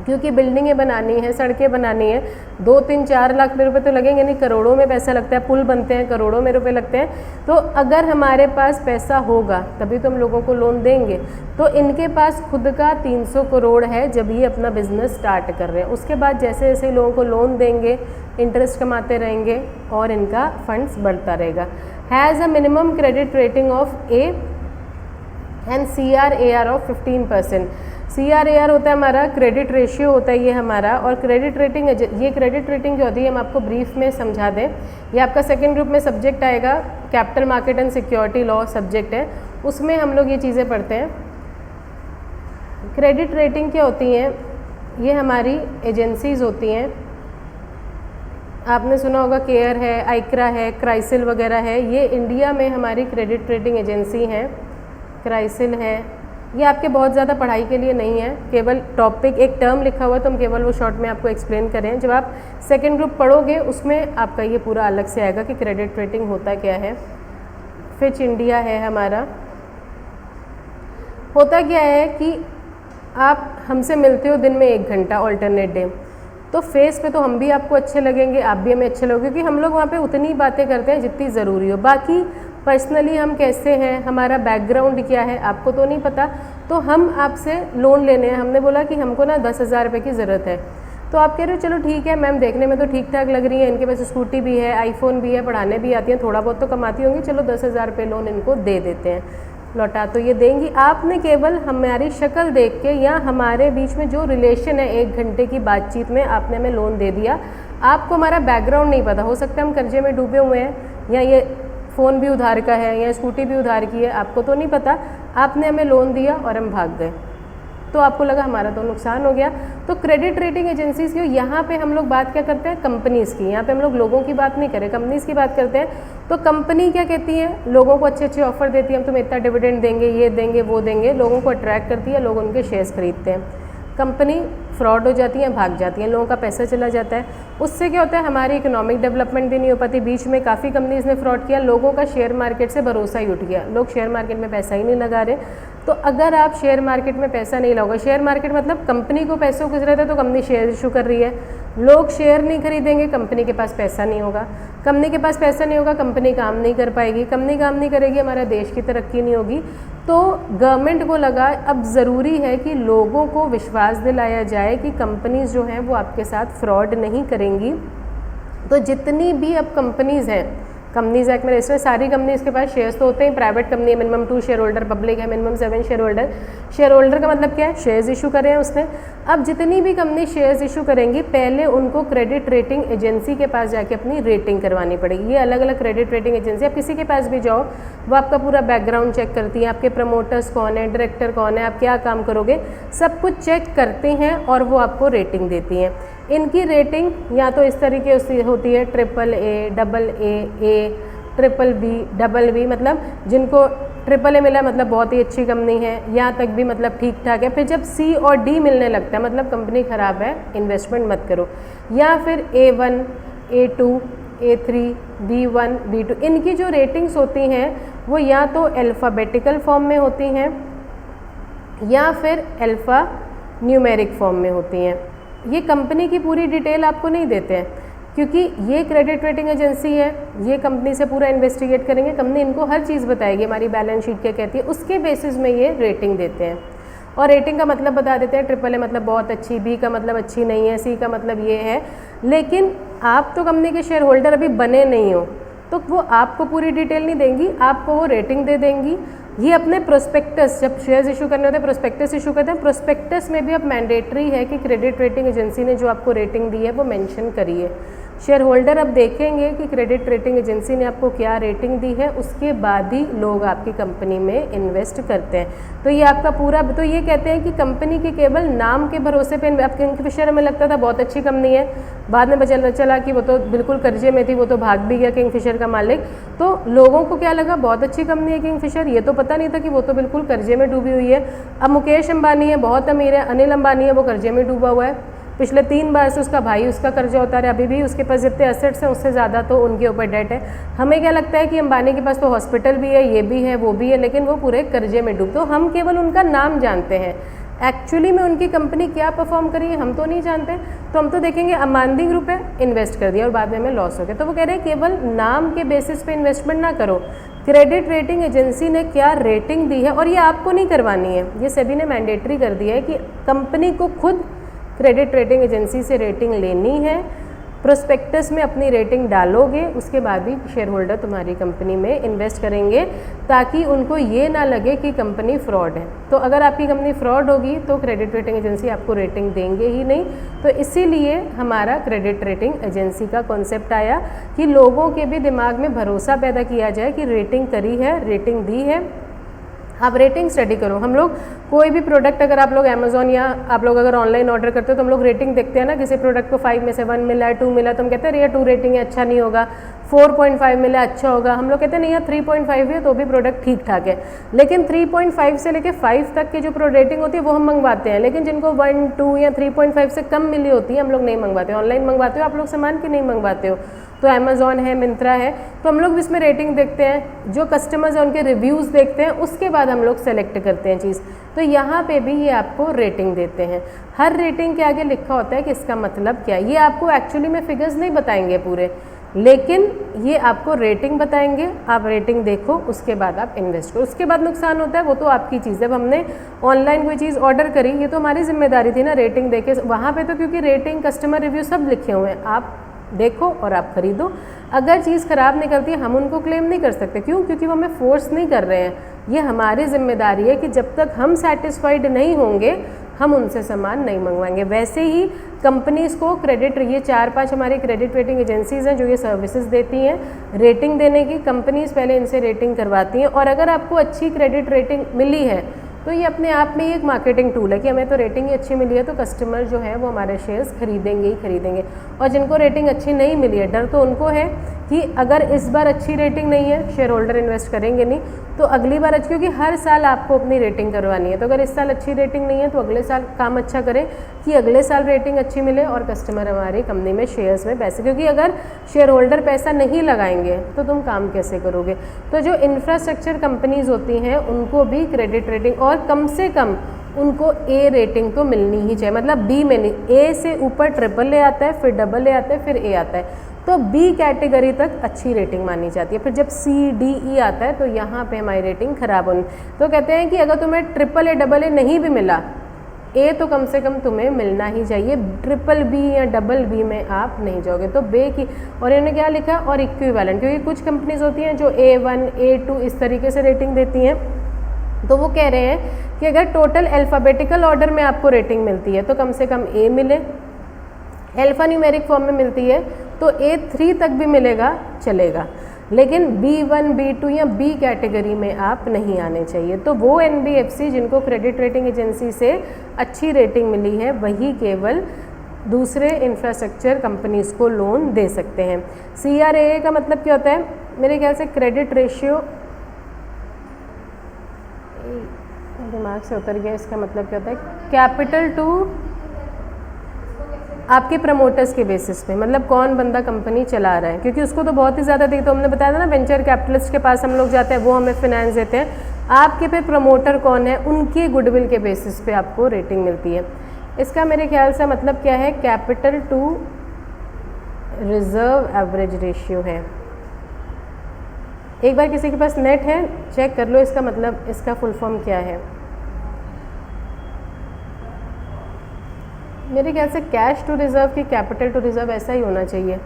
क्योंकि बिल्डिंगें बनानी है, सड़कें बनानी है, 2-3-4 लाख रुपए तो लगेंगे नहीं, करोड़ों में पैसा लगता है, पुल बनते हैं करोड़ों में रुपए लगते हैं। तो अगर हमारे पास पैसा होगा तभी तो हम लोगों को लोन देंगे। तो इनके पास खुद का 300 करोड़ है जब ये अपना बिजनेस स्टार्ट कर रहे हैं। उसके बाद जैसे जैसे लोगों को लोन देंगे, इंटरेस्ट कमाते रहेंगे और इनका फंड्स बढ़ता रहेगा। Has a minimum credit rating of A and CRAR of 15%। CRAR होता है हमारा क्रेडिट रेशियो होता है ये हमारा। और क्रेडिट रेटिंग, ये क्रेडिट रेटिंग जो होती है हम आपको ब्रीफ में समझा दें। ये आपका सेकंड ग्रुप में सब्जेक्ट आएगा, capital market and security law subject है, उसमें हम लोग ये चीज़ें पढ़ते हैं। क्रेडिट रेटिंग क्या होती हैं, ये हमारी एजेंसीज़ होती हैं। आपने सुना होगा केयर है, आइक्रा है, क्राइसिल वगैरह है, ये इंडिया में हमारी क्रेडिट रेटिंग एजेंसी हैं। क्राइसिल है, ये आपके बहुत ज़्यादा पढ़ाई के लिए नहीं है, केवल टॉपिक एक टर्म लिखा हुआ है तो हम केवल वो शॉर्ट में आपको एक्सप्लेन करें। जब आप सेकंड ग्रुप पढ़ोगे उसमें आपका ये पूरा अलग से आएगा कि क्रेडिट रेटिंग होता क्या है। फिच इंडिया है हमारा। होता क्या है कि आप हमसे मिलते हो दिन में 1 घंटा ऑल्टरनेट डे, तो फेस पे तो हम भी आपको अच्छे लगेंगे, आप भी हमें अच्छे लगोगे, क्योंकि हम लोग वहाँ पे उतनी बातें करते हैं जितनी ज़रूरी हो। बाकी पर्सनली हम कैसे हैं, हमारा बैकग्राउंड क्या है, आपको तो नहीं पता। तो हम आपसे लोन लेने हैं, हमने बोला कि हमको ना 10,000 रुपये की ज़रूरत है। तो आप कह रहे हो चलो ठीक है मैम, देखने में तो ठीक ठाक लग रही है, इनके पास स्कूटी भी है, आईफोन भी है, पढ़ाने भी आती हैं, थोड़ा बहुत तो कमाती होंगी, चलो 10,000 रुपये लोन इनको दे देते हैं, लौटा तो ये देंगी। आपने केवल हमारी शक्ल देख के या हमारे बीच में जो रिलेशन है 1 घंटे की बातचीत में आपने हमें लोन दे दिया। आपको हमारा बैकग्राउंड नहीं पता, हो सकता है हम कर्जे में डूबे हुए हैं, या ये फ़ोन भी उधार का है, या स्कूटी भी उधार की है, आपको तो नहीं पता। आपने हमें लोन दिया और हम भाग गए, तो आपको लगा हमारा तो नुकसान हो गया। तो क्रेडिट रेटिंग एजेंसीज़ की यहाँ पे हम लोग बात क्या करते हैं, कंपनीज़ की। यहाँ पे हम लोग लोगों की बात नहीं करें, कंपनीज़ की बात करते हैं। तो कंपनी क्या कहती है, लोगों को अच्छे अच्छे ऑफर देती है, हम तुम्हें इतना डिविडेंड देंगे, ये देंगे, वो देंगे, लोगों को अट्रैक्ट करती है, लोग उनके शेयर्स खरीदते हैं। कंपनी फ्रॉड हो जाती है, भाग जाती हैं, लोगों का पैसा चला जाता है। उससे क्या होता है, हमारी इकोनॉमिक डेवलपमेंट भी नहीं हो पाती। बीच में काफ़ी कंपनीज़ ने फ्रॉड किया, लोगों का शेयर मार्केट से भरोसा ही उठ गया, लोग शेयर मार्केट में पैसा ही नहीं लगा रहे। तो अगर आप शेयर मार्केट में पैसा नहीं लगाओगे, शेयर मार्केट मतलब कंपनी को पैसों की ज़रूरत है तो कंपनी शेयर इशू कर रही है, लोग शेयर नहीं खरीदेंगे, कंपनी के पास पैसा नहीं होगा, कंपनी के पास पैसा नहीं होगा, कंपनी काम नहीं कर पाएगी, कंपनी काम नहीं करेगी, हमारा देश की तरक्की नहीं होगी। तो गवर्नमेंट को लगा अब ज़रूरी है कि लोगों को विश्वास दिलाया जाए कि कंपनीज़ जो हैं वो आपके साथ फ्रॉड नहीं करेंगी। तो जितनी भी अब कंपनीज़ हैं कंपनीज एक्ट में रजिस्टर, सारी कंपनीज के पास शेयर्स तो होते हैं। प्राइवेट कंपनी है मिनिमम 2 शेयर होल्डर, पब्लिक है minimum 7 share holder. Share holder का मतलब क्या है, शेयर्स इशू करे हैं उसने। अब जितनी भी कंपनी शेयर्स इशू करेंगी पहले उनको क्रेडिट रेटिंग एजेंसी के पास जाके अपनी रेटिंग करवानी पड़ेगी। ये अलग अलग क्रेडिट रेटिंग एजेंसी, आप किसी के पास भी जाओ वो आपका पूरा बैकग्राउंड चेक करती है, आपके प्रमोटर्स कौन है, डायरेक्टर कौन है, आप क्या काम करोगे, सब कुछ चेक करते हैं और वो आपको रेटिंग देती हैं। इनकी रेटिंग या तो इस तरीके से होती है AAA, AA, BBB, BB, मतलब जिनको AAA मिला मतलब बहुत ही अच्छी कंपनी है, यहाँ तक भी मतलब ठीक ठाक है। फिर जब C और D मिलने लगता है मतलब कंपनी ख़राब है, इन्वेस्टमेंट मत करो। या फिर A1, A2, A3, B1, B2, इनकी जो रेटिंग्स होती हैं वो या तो अल्फ़ाबेटिकल फॉर्म में होती हैं या फिर अल्फ़ा न्यूमेरिक फॉर्म में होती हैं। ये कंपनी की पूरी डिटेल आपको नहीं देते हैं क्योंकि ये क्रेडिट रेटिंग एजेंसी है, ये कंपनी से पूरा इन्वेस्टिगेट करेंगे, कंपनी इनको हर चीज़ बताएगी, हमारी बैलेंस शीट क्या कहती है, उसके बेसिस में ये रेटिंग देते हैं। और रेटिंग का मतलब बता देते हैं, AAA मतलब बहुत अच्छी, B का मतलब अच्छी नहीं है, C का मतलब ये है। लेकिन आप तो कंपनी के शेयर होल्डर अभी बने नहीं हो तो वो आपको पूरी डिटेल नहीं देंगी, आपको वो रेटिंग दे देंगी। ये अपने प्रोस्पेक्टस, जब शेयर्स इशू करने होते हैं प्रोस्पेक्टस इशू करते हैं, प्रोस्पेक्टस में भी अब मैंडेटरी है कि क्रेडिट रेटिंग एजेंसी ने जो आपको रेटिंग दी है वो मेंशन करिए। शेयर होल्डर अब देखेंगे कि क्रेडिट रेटिंग एजेंसी ने आपको क्या रेटिंग दी है, उसके बाद ही लोग आपकी कंपनी में इन्वेस्ट करते हैं। तो ये आपका पूरा, तो ये कहते हैं कि कंपनी के केवल नाम के भरोसे पे, अब किंगफिशर हमें लगता था बहुत अच्छी कंपनी है, बाद में पता चला कि वो तो बिल्कुल कर्जे में थी, वो तो भाग भी गया किंगफिशर का मालिक। तो लोगों को क्या लगा, बहुत अच्छी कंपनी है किंगफिशर, ये तो पता नहीं था कि वो तो बिल्कुल कर्जे में डूबी हुई है। अब मुकेश अंबानी है, बहुत अमीर है, अनिल अंबानी है, वो कर्जे में डूबा हुआ है, पिछले 3 बार से उसका भाई उसका कर्जा उतारे, अभी भी उसके पास जितने एसेट्स हैं उससे ज़्यादा तो उनके ऊपर डेट है। हमें क्या लगता है कि अंबानी के पास तो हॉस्पिटल भी है, ये भी है, वो भी है, लेकिन वो पूरे कर्जे में डूब, तो हम केवल उनका नाम जानते हैं, एक्चुअली में उनकी कंपनी क्या परफॉर्म करी है हम तो नहीं जानते। तो हम तो देखेंगे अंबानी ग्रुप है, इन्वेस्ट कर दिया और बाद में हमें लॉस हो गया। तो वो कह रहे हैं केवल नाम के बेसिस पे इन्वेस्टमेंट ना करो, क्रेडिट रेटिंग एजेंसी ने क्या रेटिंग दी है, और ये आपको नहीं करवानी है, ये सभी ने मैंडेटरी कर दिया है कि कंपनी को खुद क्रेडिट रेटिंग एजेंसी से रेटिंग लेनी है, प्रोस्पेक्टस में अपनी रेटिंग डालोगे, उसके बाद ही शेयर होल्डर तुम्हारी कंपनी में इन्वेस्ट करेंगे, ताकि उनको ये ना लगे कि कंपनी फ्रॉड है। तो अगर आपकी कंपनी फ्रॉड होगी तो क्रेडिट रेटिंग एजेंसी आपको रेटिंग देंगे ही नहीं। तो इसीलिए हमारा क्रेडिट रेटिंग एजेंसी का कॉन्सेप्ट आया कि लोगों के भी दिमाग में भरोसा पैदा किया जाए कि रेटिंग करी है, रेटिंग दी है, आप रेटिंग स्टडी करो। हम लोग कोई भी प्रोडक्ट, अगर आप लोग अमेजोन या आप लोग अगर ऑनलाइन ऑर्डर करते हो तो हम लोग रेटिंग देखते हैं ना, किसी प्रोडक्ट को 5 में से 1 मिला है, 2 मिला, तो हम कहते हैं ये 2 रेटिंग है, अच्छा नहीं होगा। 4.5 मिला, अच्छा होगा। हम लोग कहते हैं नहीं यार 3.5 है तो भी प्रोडक्ट ठीक ठाक है। लेकिन 3.5 से लेके 5 तक की जो रेटिंग होती है वो हम मंगवाते हैं, लेकिन जिनको 1, 2 या 3.5 से कम मिली होती है हम लोग नहीं मंगवाते। ऑनलाइन मंगवाते हो आप लोग सामान की नहीं मंगवाते हो, तो अमेजोन है, मिंत्रा है, तो हम लोग इसमें रेटिंग देखते हैं, जो कस्टमर्स हैं उनके रिव्यूज़ देखते हैं, उसके बाद हम लोग सेलेक्ट करते हैं चीज़। तो यहाँ पे भी ये आपको रेटिंग देते हैं। हर रेटिंग के आगे लिखा होता है कि इसका मतलब क्या है। ये आपको एक्चुअली में फिगर्स नहीं बताएंगे पूरे, लेकिन ये आपको रेटिंग बताएंगे। आप रेटिंग देखो, उसके बाद आप इन्वेस्ट करो। उसके बाद नुकसान होता है वो तो आपकी चीज़ है। अब हमने ऑनलाइन कोई चीज़ ऑर्डर करी, ये तो हमारी जिम्मेदारी थी ना रेटिंग देके। वहाँ पे तो क्योंकि रेटिंग, कस्टमर रिव्यू सब लिखे हुए हैं, आप देखो और आप खरीदो। अगर चीज़ ख़राब निकलती है हम उनको क्लेम नहीं कर सकते, क्यों? क्योंकि वो हमें फोर्स नहीं कर रहे हैं। ये हमारी जिम्मेदारी है कि जब तक हम सेटिस्फाइड नहीं होंगे हम उनसे सामान नहीं मंगवाएंगे। वैसे ही कंपनीज़ को क्रेडिट, ये 4-5 हमारी क्रेडिट रेटिंग एजेंसीज़ हैं जो ये सर्विसेज देती हैं रेटिंग देने की। कंपनीज़ पहले इनसे रेटिंग करवाती हैं, और अगर आपको अच्छी क्रेडिट रेटिंग मिली है तो ये अपने आप में ही एक मार्केटिंग टूल है कि हमें तो रेटिंग ही अच्छी मिली है तो कस्टमर जो है वो हमारे शेयर्स खरीदेंगे ही खरीदेंगे। और जिनको रेटिंग अच्छी नहीं मिली है, डर तो उनको है कि अगर इस बार अच्छी रेटिंग नहीं है, शेयर होल्डर इन्वेस्ट करेंगे नहीं, तो अगली बार अच्छी, क्योंकि हर साल आपको अपनी रेटिंग करवानी है। तो अगर इस साल अच्छी रेटिंग नहीं है तो अगले साल काम अच्छा करें कि अगले साल रेटिंग अच्छी मिले और कस्टमर हमारी कंपनी में शेयर्स में पैसे, क्योंकि अगर शेयर होल्डर पैसा नहीं लगाएंगे तो तुम काम कैसे करोगे। तो जो इंफ्रास्ट्रक्चर कंपनीज होती हैं उनको भी क्रेडिट रेटिंग, और कम से कम उनको ए रेटिंग तो मिलनी ही चाहिए। मतलब बी में नहीं, ए से ऊपर AAA आता है, फिर AA आता है, फिर A आता है, तो बी कैटेगरी तक अच्छी रेटिंग मानी जाती है। फिर जब C, D, E आता है तो यहाँ पे हमारी रेटिंग ख़राब होनी। तो कहते हैं कि अगर तुम्हें AAA, AA नहीं भी मिला ए तो कम से कम तुम्हें मिलना ही चाहिए, ट्रिपल बी या डबल बी में आप नहीं जाओगे। तो बे की, और इन्होंने क्या लिखा, और इक्विवेलेंट, क्योंकि कुछ कंपनीज होती हैं जो A1 A2 इस तरीके से रेटिंग देती हैं, तो वो कह रहे हैं कि अगर टोटल अल्फ़ाबेटिकल ऑर्डर में आपको रेटिंग मिलती है तो कम से कम ए मिले, अल्फ़ा न्यूमेरिक फॉर्म में मिलती है तो A3 तक भी मिलेगा चलेगा, लेकिन B1 B2 या B कैटेगरी में आप नहीं आने चाहिए। तो वो NBFC जिनको क्रेडिट रेटिंग एजेंसी से अच्छी रेटिंग मिली है वही केवल दूसरे इंफ्रास्ट्रक्चर कंपनीज़ को लोन दे सकते हैं। CRAA का मतलब क्या होता है, मेरे ख्याल से क्रेडिट रेशियो, दिमाग से उतर गया, इसका मतलब क्या होता है, कैपिटल टू आपके प्रमोटर्स के बेसिस पे, मतलब कौन बंदा कंपनी चला रहा है, क्योंकि उसको तो बहुत ही ज़्यादा दी, तो हमने बताया था ना वेंचर कैपिटलिस्ट के पास हम लोग जाते हैं, वो हमें फाइनेंस देते हैं। आपके पे प्रमोटर कौन है, उनके गुडविल के बेसिस पे आपको रेटिंग मिलती है। इसका मेरे ख्याल से मतलब क्या है, capital to reserve average ratio है। एक बार किसी के पास नेट है चेक कर लो इसका मतलब, इसका फुल फॉर्म क्या है। मेरे ख्याल से कैश टू रिजर्व की कैपिटल टू रिजर्व ऐसा ही होना चाहिए।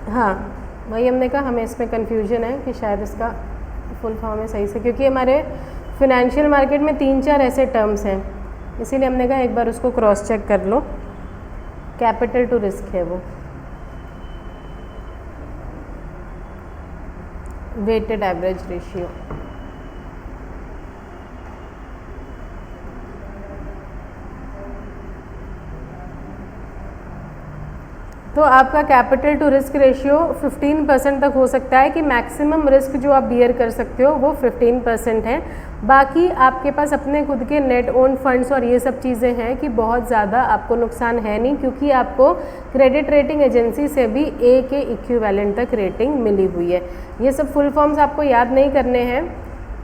हाँ, वही हमने कहा, हमें इसमें कन्फ्यूजन है कि शायद इसका फुल फॉर्म है सही से, क्योंकि हमारे फिनेंशियल मार्केट में 3-4 ऐसे टर्म्स हैं, इसीलिए हमने कहा एक बार उसको क्रॉस चेक कर लो। कैपिटल टू रिस्क है वो, वेटेड एवरेज रेशियो। तो आपका कैपिटल टू रिस्क रेशियो 15% तक हो सकता है, कि मैक्सिमम रिस्क जो आप बियर कर सकते हो वो 15% है। बाकी आपके पास अपने खुद के नेट ओन फंड्स और ये सब चीज़ें हैं कि बहुत ज़्यादा आपको नुकसान है नहीं, क्योंकि आपको क्रेडिट रेटिंग एजेंसी से भी ए के इक्विवेलेंट तक रेटिंग मिली हुई है। ये सब फुल फॉर्म्स आपको याद नहीं करने हैं,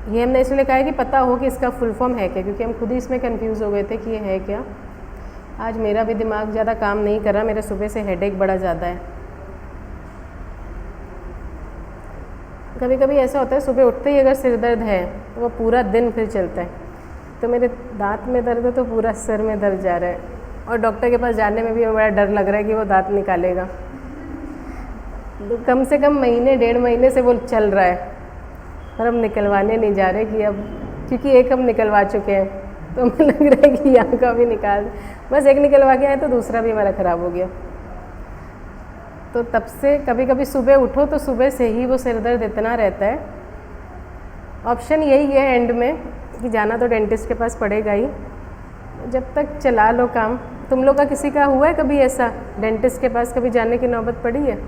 ये हमने इसलिए कहा है कि पता हो कि इसका फुल फॉर्म है क्या, क्योंकि हम खुद ही इसमें कन्फ्यूज़ हो गए थे कि ये है क्या। आज मेरा भी दिमाग ज़्यादा काम नहीं कर रहा, मेरे सुबह से हेडेक बड़ा ज़्यादा है। कभी कभी ऐसा होता है सुबह उठते ही अगर सिर दर्द है तो वो पूरा दिन फिर चलता है। तो मेरे दांत में दर्द है तो पूरा सिर में दर्द जा रहा है, और डॉक्टर के पास जाने में भी बड़ा डर लग रहा है कि वो दांत निकालेगा। तो कम से कम महीने 1.5 महीने से वो चल रहा है, और हम निकलवाने नहीं जा रहे कि अब, क्योंकि एक हम निकलवा चुके हैं तो हमें लग रहा है कि यहाँ का भी निकाल, बस एक निकलवा के आए तो दूसरा भी हमारा ख़राब हो गया। तो तब से कभी कभी सुबह उठो तो सुबह से ही वो सिर दर्द इतना रहता है। ऑप्शन यही है एंड में कि जाना तो डेंटिस्ट के पास पड़ेगा ही, जब तक चला लो काम। तुम लोग का किसी का हुआ है कभी ऐसा डेंटिस्ट के पास कभी जाने की नौबत पड़ी है?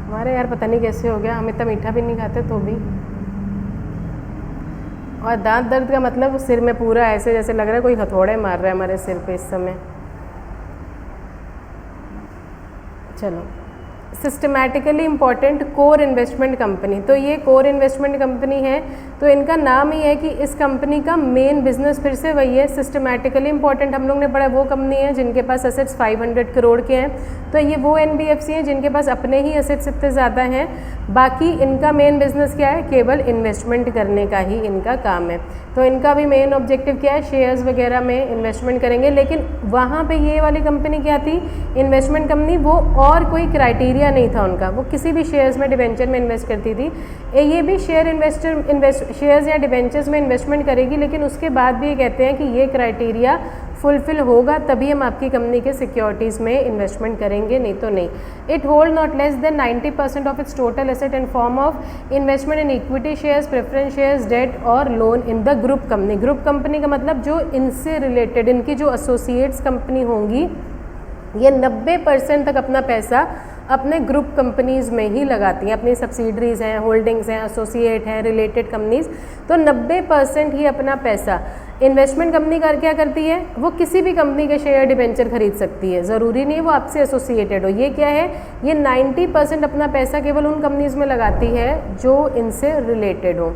हमारे यार पता नहीं कैसे हो गया, हम इतना मीठा भी नहीं खाते तो भी। और दांत दर्द का मतलब सिर में पूरा ऐसे जैसे लग रहा है कोई हथौड़े मार रहा है हमारे सिर पे इस समय। चलो, systematically important core investment company. तो ये कोर इन्वेस्टमेंट कंपनी है, तो इनका नाम ही है कि इस कंपनी का मेन बिजनेस फिर से वही है। सिस्टमैटिकली इम्पॉर्टेंट हम लोग ने पढ़ा, वो कंपनी है जिनके पास एसेट्स 500 करोड़ के हैं। तो ये वो NBFC हैं जिनके पास अपने ही एसेट्स इतने ज़्यादा हैं। बाकी इनका मेन बिजनेस क्या है, केवल इन्वेस्टमेंट करने का ही इनका काम है। तो इनका भी मेन ऑब्जेक्टिव क्या है, शेयर्स वगैरह में इन्वेस्टमेंट करेंगे। लेकिन वहाँ पे ये वाली कंपनी क्या थी, इन्वेस्टमेंट कंपनी, वो और कोई क्राइटेरिया नहीं था उनका, वो किसी भी शेयर्स में डिवेंचर में इन्वेस्ट करती थी। ये भी शेयर्स या डिवेंचर्स में इन्वेस्टमेंट करेगी, लेकिन उसके बाद भी ये कहते हैं कि ये क्राइटेरिया फुलफिल होगा तभी हम आपकी कंपनी के सिक्योरिटीज़ में इन्वेस्टमेंट करेंगे, नहीं तो नहीं। It hold not less than 90% of its total asset in form of investment in equity shares, preference shares, debt और loan in the group company. Group company का मतलब जो इनसे रिलेटेड, इनकी जो एसोसिएट्स कंपनी होंगी, ये 90% तक अपना पैसा अपने ग्रुप कंपनीज़ में ही लगाती हैं। अपनी सब्सिडरीज़ हैं, होल्डिंग्स हैं, एसोसिएट हैं, रिलेटेड कंपनीज़, तो 90% ही अपना पैसा इन्वेस्टमेंट कंपनी क्या करती है, वो किसी भी कंपनी के शेयर डिबेंचर खरीद सकती है, ज़रूरी नहीं है वो आपसे एसोसिएटेड हो। ये क्या है, ये 90% अपना पैसा केवल उन कंपनीज़ में लगाती है जो इनसे रिलेटेड हो,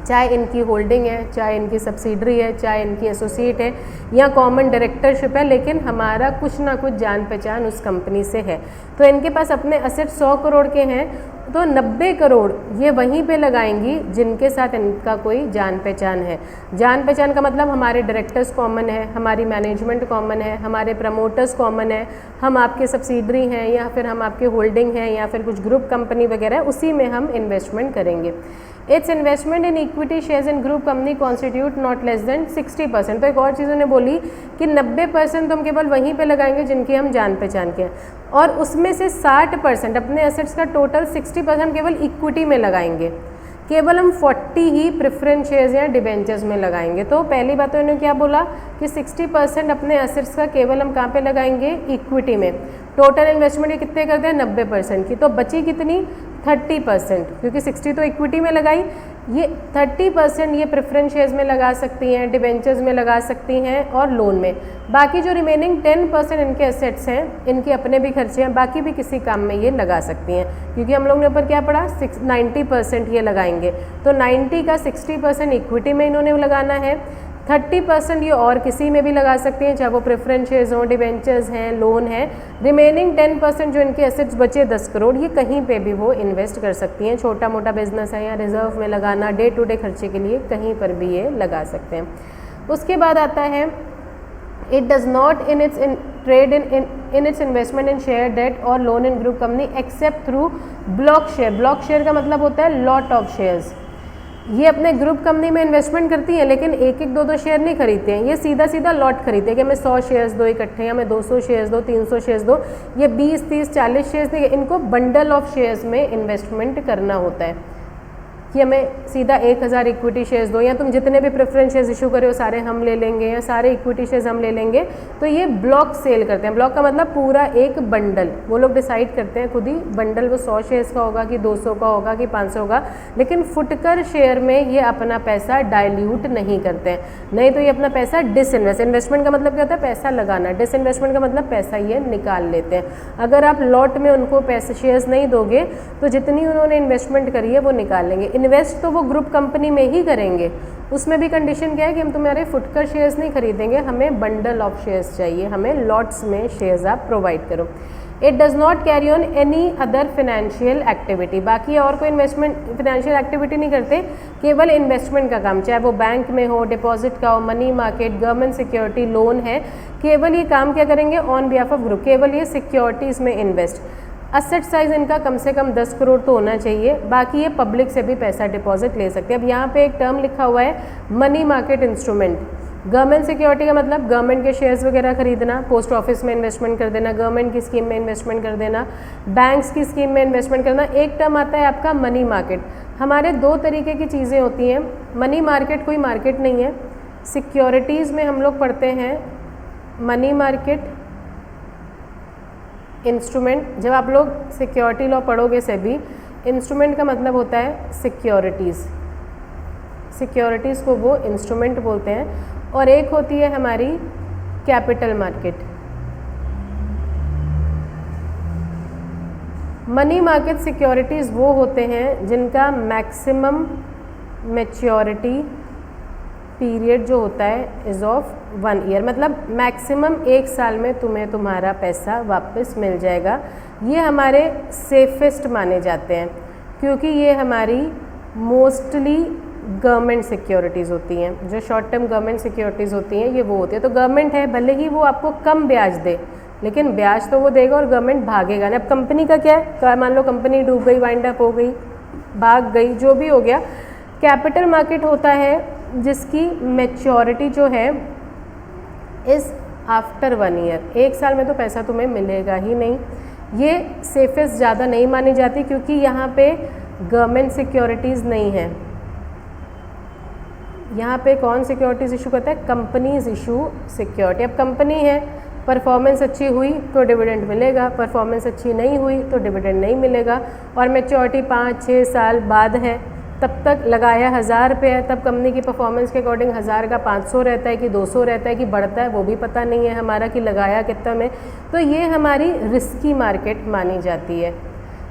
चाहे इनकी होल्डिंग है, चाहे इनकी सब्सिडरी है, चाहे इनकी एसोसिएट है या कॉमन डायरेक्टरशिप है, लेकिन हमारा कुछ ना कुछ जान पहचान उस कंपनी से है। तो इनके पास अपने असेट 100 करोड़ के हैं, तो 90 करोड़ ये वहीं पे लगाएंगी जिनके साथ इनका कोई जान पहचान है। जान पहचान का मतलब हमारे डायरेक्टर्स कॉमन है, हमारी मैनेजमेंट कॉमन है, हमारे प्रमोटर्स कॉमन है, हम आपके सब्सिडरी हैं या फिर हम आपके होल्डिंग हैं या फिर कुछ ग्रुप कंपनी वगैरह है, उसी में हम इन्वेस्टमेंट करेंगे। It's investment in equity shares in group company constitute not less than 60%। तो एक और चीज़ उन्होंने बोली कि 90% तो हम केवल वहीं पे लगाएंगे जिनकी हम जान पहचान के हैं, और उसमें से 60% अपने एसेट्स का टोटल 60% केवल इक्विटी में लगाएंगे, केवल हम 40 ही प्रेफरेंस शेयर्स या डिबेंचर्स में लगाएंगे। तो पहली बात तो इन्होंने क्या बोला कि 60% अपने एसेट्स का केवल हम कहाँ पे लगाएंगे, इक्विटी में। टोटल इन्वेस्टमेंट ये कितने करते हैं, 90% की, तो बची कितनी, 30%, क्योंकि 60 तो इक्विटी में लगाई, ये 30% ये प्रेफरेंस शेयर्स में लगा सकती हैं, डिबेंचर्स में लगा सकती हैं और लोन में। बाकी जो रिमेनिंग 10% इनके एसेट्स हैं, इनके अपने भी खर्चे हैं, बाकी भी किसी काम में ये लगा सकती हैं, क्योंकि हम लोग ने ऊपर क्या पढ़ा, 90% ये लगाएंगे। तो 90 का 60% इक्विटी में इन्होंने लगाना है, 30% ये और किसी में भी लगा सकते हैं, चाहे वो प्रेफरेंस शेयर्स हों, डिबेंचर्स हैं, लोन है। रिमेनिंग 10% जो इनके एसेट्स बचे 10 करोड़, ये कहीं पे भी वो इन्वेस्ट कर सकती हैं। छोटा मोटा बिजनेस है या रिजर्व में लगाना, डे टू डे खर्चे के लिए कहीं पर भी ये लगा सकते हैं। उसके बाद आता है it does not in its trade in its investment in share, debt और loan in group company except through block share. Block share का मतलब होता है लॉट ऑफ शेयर्स। ये अपने ग्रुप कंपनी में इन्वेस्टमेंट करती हैं, लेकिन एक एक 2-2 शेयर नहीं खरीदते हैं, ये सीधा सीधा लॉट खरीदते हैं कि मैं 100 शेयर्स दो इकट्ठे, या मैं 200 शेयर्स दो, 300 शेयर्स दो, ये 20, 30, 40 शेयर्स नहीं, इनको बंडल ऑफ शेयर्स में इन्वेस्टमेंट करना होता है कि हमें सीधा 1000 इक्विटी शेयर्स दो, या तुम जितने भी प्रेफरेंस शेयर्स इशू करे हो सारे हम ले लेंगे, या सारे इक्विटी शेयर्स हम ले लेंगे। तो ये ब्लॉक सेल करते हैं। ब्लॉक का मतलब पूरा एक बंडल, वो लोग डिसाइड करते हैं खुद ही, बंडल वो 100 शेयर्स का होगा कि 200 का होगा कि 500 होगा, लेकिन फुटकर शेयर में ये अपना पैसा डाइल्यूट नहीं करते हैं, नहीं तो ये अपना पैसा डिसइन्वेस्ट, इन्वेस्टमेंट का मतलब क्या होता है, पैसा लगाना, डिसइन्वेस्टमेंट का मतलब पैसा ये निकाल लेते हैं। अगर आप लॉट में उनको पैसे शेयर्स नहीं दोगे तो जितनी उन्होंने इन्वेस्टमेंट करी है वो निकाल लेंगे। इन्वेस्ट तो वो ग्रुप कंपनी में ही करेंगे, उसमें भी कंडीशन क्या है कि हम तुम्हारे फुटकर शेयर्स नहीं खरीदेंगे, हमें बंडल ऑफ शेयर्स चाहिए, हमें लॉट्स में शेयर्स आप प्रोवाइड करो। It does not carry on any other financial activity. बाकी और कोई इन्वेस्टमेंट फिनेंशियल एक्टिविटी नहीं करते, केवल इन्वेस्टमेंट का काम, चाहे वो बैंक में हो, डिपॉजिट का हो, money market, government security, loan है, केवल ये काम क्या करेंगे, ऑन बिहाफ ऑफ ग्रुप, केवल ये सिक्योरिटीज़ में इन्वेस्ट। असेट साइज़ इनका कम से कम 10 करोड़ तो होना चाहिए, बाकी ये पब्लिक से भी पैसा डिपॉजिट ले सकते हैं। अब यहाँ पे एक टर्म लिखा हुआ है money market instrument. Government security का मतलब गवर्नमेंट के शेयर्स वगैरह खरीदना, पोस्ट ऑफिस में इन्वेस्टमेंट कर देना, गवर्नमेंट की स्कीम में इन्वेस्टमेंट कर देना, बैंक्स की स्कीम में इन्वेस्टमेंट करना। एक टर्म आता है आपका मनी मार्केट। हमारे 2 तरीके की चीज़ें होती हैं। मनी मार्केट कोई मार्केट नहीं है, सिक्योरिटीज़ में हम लोग पढ़ते हैं मनी मार्केट इंस्ट्रूमेंट। जब आप लोग सिक्योरिटी लॉ पढ़ोगे सेबी, इंस्ट्रूमेंट का मतलब होता है सिक्योरिटीज़, सिक्योरिटीज़ को वो इंस्ट्रूमेंट बोलते हैं। और एक होती है हमारी capital market. Money market securities वो होते हैं जिनका मैक्सिमम मैच्योरिटी पीरियड जो होता है इज़ ऑफ 1 ईयर, मतलब मैक्सिमम 1 साल में तुम्हें तुम्हारा पैसा वापस मिल जाएगा। ये हमारे सेफेस्ट माने जाते हैं क्योंकि ये हमारी मोस्टली गवर्नमेंट सिक्योरिटीज़ होती हैं। जो शॉर्ट टर्म गवर्नमेंट सिक्योरिटीज़ होती हैं ये वो होती है। तो गवर्नमेंट है, भले ही वो आपको कम ब्याज दे, लेकिन ब्याज तो वो देगा और गवर्नमेंट भागेगा ना। अब कंपनी का क्या है, मान लो कंपनी डूब गई, वाइंड अप हो गई, भाग गई, जो भी हो गया। कैपिटल मार्केट होता है जिसकी मैच्योरिटी जो है इज़ आफ्टर 1 ईयर, 1 साल में तो पैसा तुम्हें मिलेगा ही नहीं। ये सेफेस्ट ज़्यादा नहीं मानी जाती क्योंकि यहाँ पे गवर्नमेंट सिक्योरिटीज़ नहीं है। यहाँ पे कौन सिक्योरिटीज़ इशू करता है, कंपनीज इशू सिक्योरिटी। अब कंपनी है, परफॉर्मेंस अच्छी हुई तो डिविडेंड मिलेगा, परफॉर्मेंस अच्छी नहीं हुई तो डिविडेंड नहीं मिलेगा, और मैच्योरिटी 5-6 साल बाद है। तब तक लगाया 1000 पे है, तब कंपनी की परफॉर्मेंस के अकॉर्डिंग 1000 का 500 रहता है कि 200 रहता है कि बढ़ता है, वो भी पता नहीं है हमारा कि लगाया कितना में। तो ये हमारी रिस्की मार्केट मानी जाती है,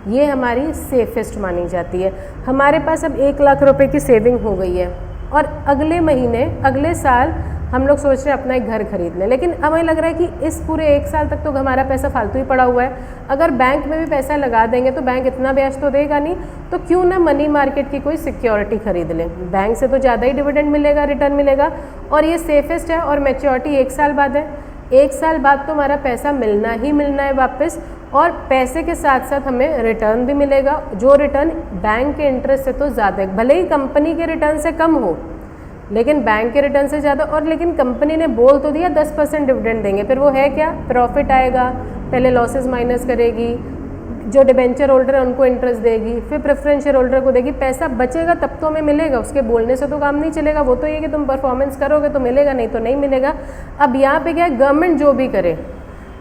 ये हमारी सेफेस्ट मानी जाती है। हमारे पास अब 1 लाख रुपए की सेविंग हो गई है और अगले महीने अगले साल हम लोग सोच रहे हैं अपना एक घर खरीद लें, लेकिन हमें लग रहा है कि इस पूरे 1 साल तक तो हमारा पैसा फालतू ही पड़ा हुआ है। अगर बैंक में भी पैसा लगा देंगे तो बैंक इतना ब्याज तो देगा नहीं, तो क्यों ना मनी मार्केट की कोई सिक्योरिटी खरीद लें। बैंक से तो ज़्यादा ही डिविडेंड मिलेगा, रिटर्न मिलेगा, और ये सेफेस्ट है, और मैच्योरिटी 1 साल बाद है। 1 साल बाद तो हमारा पैसा मिलना ही मिलना है वापस, और पैसे के साथ साथ हमें रिटर्न भी मिलेगा, जो रिटर्न बैंक के इंटरेस्ट से तो ज़्यादा है। भले ही कंपनी के रिटर्न से कम हो, लेकिन बैंक के रिटर्न से ज़्यादा। और लेकिन कंपनी ने बोल तो दिया 10% डिविडेंड देंगे, फिर वो है क्या? प्रॉफिट आएगा, पहले लॉसेस माइनस करेगी, जो डिबेंचर होल्डर है उनको इंटरेस्ट देगी, फिर प्रेफरेंस शेयर होल्डर को देगी, पैसा बचेगा तब तो हमें मिलेगा। उसके बोलने से तो काम नहीं चलेगा, वो तो ये कि तुम परफॉर्मेंस करोगे तो मिलेगा, नहीं तो नहीं मिलेगा। अब यहाँ पे क्या है, गवर्नमेंट जो भी करे,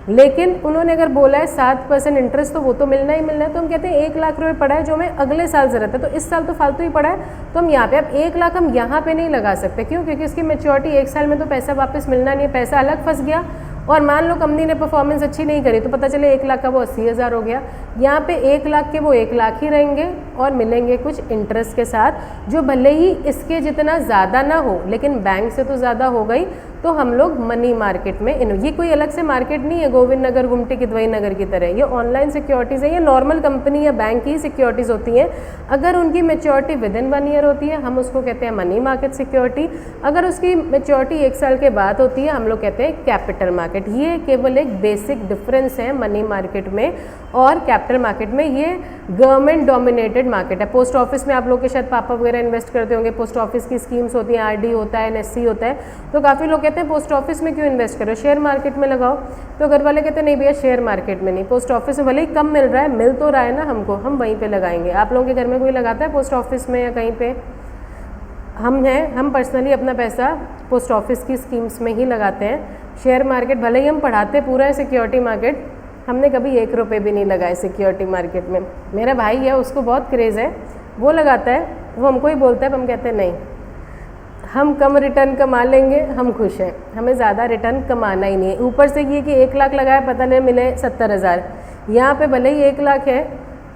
लेकिन उन्होंने अगर बोला है 7% इंटरेस्ट तो वो तो मिलना ही मिलना है। तो हम कहते हैं 1 लाख रुपए पड़ा है जो हमें अगले साल ज़रूरत है, तो इस साल तो फालतू ही पड़ा है, तो हम यहाँ पे अब 1 लाख हम यहाँ पे नहीं लगा सकते। क्यों? क्योंकि इसकी मैच्योरिटी 1 साल में तो पैसा वापस मिलना नहीं है, पैसा अलग फंस गया। और मान लो कंपनी ने परफॉर्मेंस अच्छी नहीं करी तो पता चले 1 लाख का वो 80,000 हो गया। यहाँ पे 1 लाख के वो 1 लाख ही रहेंगे और मिलेंगे कुछ इंटरेस्ट के साथ, जो भले ही इसके जितना ज़्यादा ना हो, लेकिन बैंक से तो ज़्यादा हो गई। तो हम लोग मनी मार्केट में ये कोई अलग से मार्केट नहीं है गोविंद नगर गुमटी किदवई नगर की तरह, ये ऑनलाइन सिक्योरिटीज़ है, ये नॉर्मल कंपनी या बैंक की सिक्योरिटीज़ होती हैं। अगर उनकी मैच्योरिटी विदिन 1 ईयर होती है हम उसको कहते हैं मनी मार्केट सिक्योरिटी, अगर उसकी मैच्योरिटी 1 साल के बाद होती है हम लोग कहते हैं कैपिटल मार्केट। ये केवल एक बेसिक डिफरेंस है मनी मार्केट में और कैपिटल मार्केट में। ये गवर्नमेंट डोमिनेटेड मार्केट है। पोस्ट ऑफिस में आप लोग के शायद पापा वगैरह इन्वेस्ट करते होंगे, पोस्ट ऑफिस की स्कीम्स होती हैं, आरडी होता है, एनएससी होता है, तो काफ़ी लोग कहते हैं पोस्ट ऑफिस में क्यों इन्वेस्ट करो, शेयर मार्केट में लगाओ। तो घर वाले कहते हैं नहीं भैया शेयर मार्केट में नहीं, पोस्ट ऑफिस में भले ही कम मिल रहा है, मिल तो रहा है ना हमको, हम वहीं पे लगाएंगे। आप लोगों के घर में कोई लगाता है पोस्ट ऑफिस में या कहीं पे? हम पर्सनली अपना पैसा पोस्ट ऑफिस की स्कीम्स में ही लगाते हैं। शेयर मार्केट भले ही हम पढ़ाते पूरा है सिक्योरिटी मार्केट, हमने कभी 1 रुपये भी नहीं लगाए सिक्योरिटी मार्केट में। मेरा भाई है उसको बहुत क्रेज़ है, वो लगाता है, वो हमको ही बोलता है, हम कहते हैं नहीं हम कम रिटर्न कमा लेंगे, हम खुश हैं, हमें ज़्यादा रिटर्न कमाना ही नहीं है। ऊपर से ये कि 1 लाख लगाया पता नहीं मिले 70,000, यहाँ पे भले ही 1 लाख है,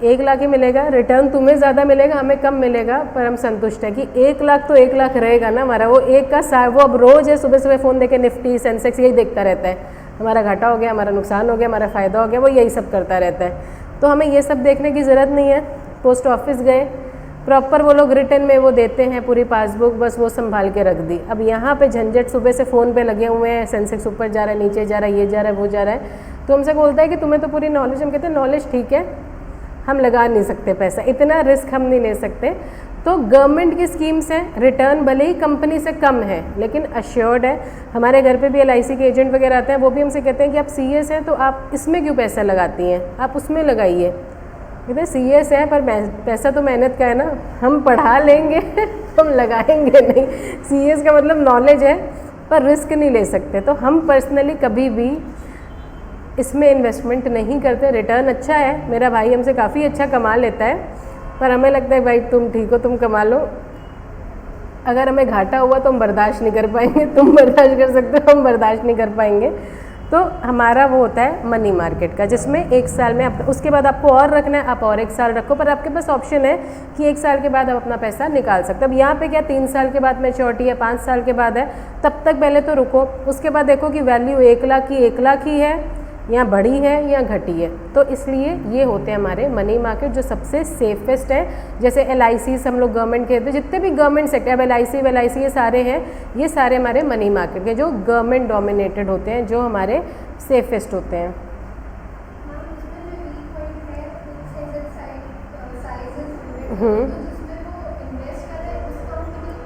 1 लाख ही मिलेगा, रिटर्न तुम्हें ज़्यादा मिलेगा हमें कम मिलेगा, पर हम संतुष्ट है कि 1 लाख तो 1 लाख रहेगा ना हमारा। वो एक का वो अब रोज़ है सुबह सुबह फ़ोन देके निफ्टी सेंसेक्स यही देखता रहता है, हमारा घाटा हो गया, हमारा नुकसान हो गया, हमारा फ़ायदा हो गया, वो यही सब करता रहता है। तो हमें ये सब देखने की ज़रूरत नहीं है। पोस्ट ऑफिस गए, प्रॉपर वो लोग रिटर्न में वो देते हैं पूरी पासबुक, बस वो संभाल के रख दी। अब यहाँ पे झंझट सुबह से फ़ोन पे लगे हुए हैं, सेंसेक्स ऊपर जा रहा है, नीचे जा रहा है, ये जा रहा है, वो जा रहा है, तो हमसे बोलता है कि तुम्हें तो पूरी नॉलेज। हम कहते हैं नॉलेज ठीक है, हम लगा नहीं सकते पैसा, इतना रिस्क हम नहीं ले सकते। तो गवर्नमेंट की स्कीम्स हैं, रिटर्न भले ही कंपनी से कम है लेकिन अश्योर्ड है। हमारे घर पे भी LIC के एजेंट वगैरह आते हैं, वो भी हमसे कहते हैं कि आप CS हैं तो आप इसमें क्यों पैसा लगाती हैं, आप उसमें लगाइए। कहते हैं CS है पर पैसा तो मेहनत का है ना, हम पढ़ा लेंगे हम लगाएंगे नहीं। CS का मतलब नॉलेज है पर रिस्क नहीं ले सकते। तो हम पर्सनली कभी भी इसमें इन्वेस्टमेंट नहीं करते। रिटर्न अच्छा है, मेरा भाई हमसे काफ़ी अच्छा कमा लेता है, पर हमें लगता है भाई तुम ठीक हो, तुम कमा लो, अगर हमें घाटा हुआ तो हम बर्दाश्त नहीं कर पाएंगे, तुम बर्दाश्त कर सकते हो, हम बर्दाश्त नहीं कर पाएंगे। तो हमारा वो होता है मनी मार्केट का, जिसमें 1 साल में आप, उसके बाद आपको और रखना है आप और 1 साल रखो, पर आपके पास ऑप्शन है कि 1 साल के बाद आप अपना पैसा निकाल सकते हो। अब यहाँ पे क्या 3 साल के बाद मैच्योरिटी है, 5 साल के बाद है, तब तक पहले तो रुको, उसके बाद देखो कि वैल्यू 1 लाख की 1 लाख ही है या बढ़ी है या घटी है। तो इसलिए ये होते हैं हमारे मनी मार्केट जो सबसे सेफेस्ट है। जैसे LIC हम लोग गवर्नमेंट के, तो जितने भी गवर्नमेंट सेक्टर, अब LIC ये सारे हैं, ये सारे हमारे मनी मार्केट के जो गवर्नमेंट डोमिनेटेड होते हैं, जो हमारे सेफेस्ट होते हैं।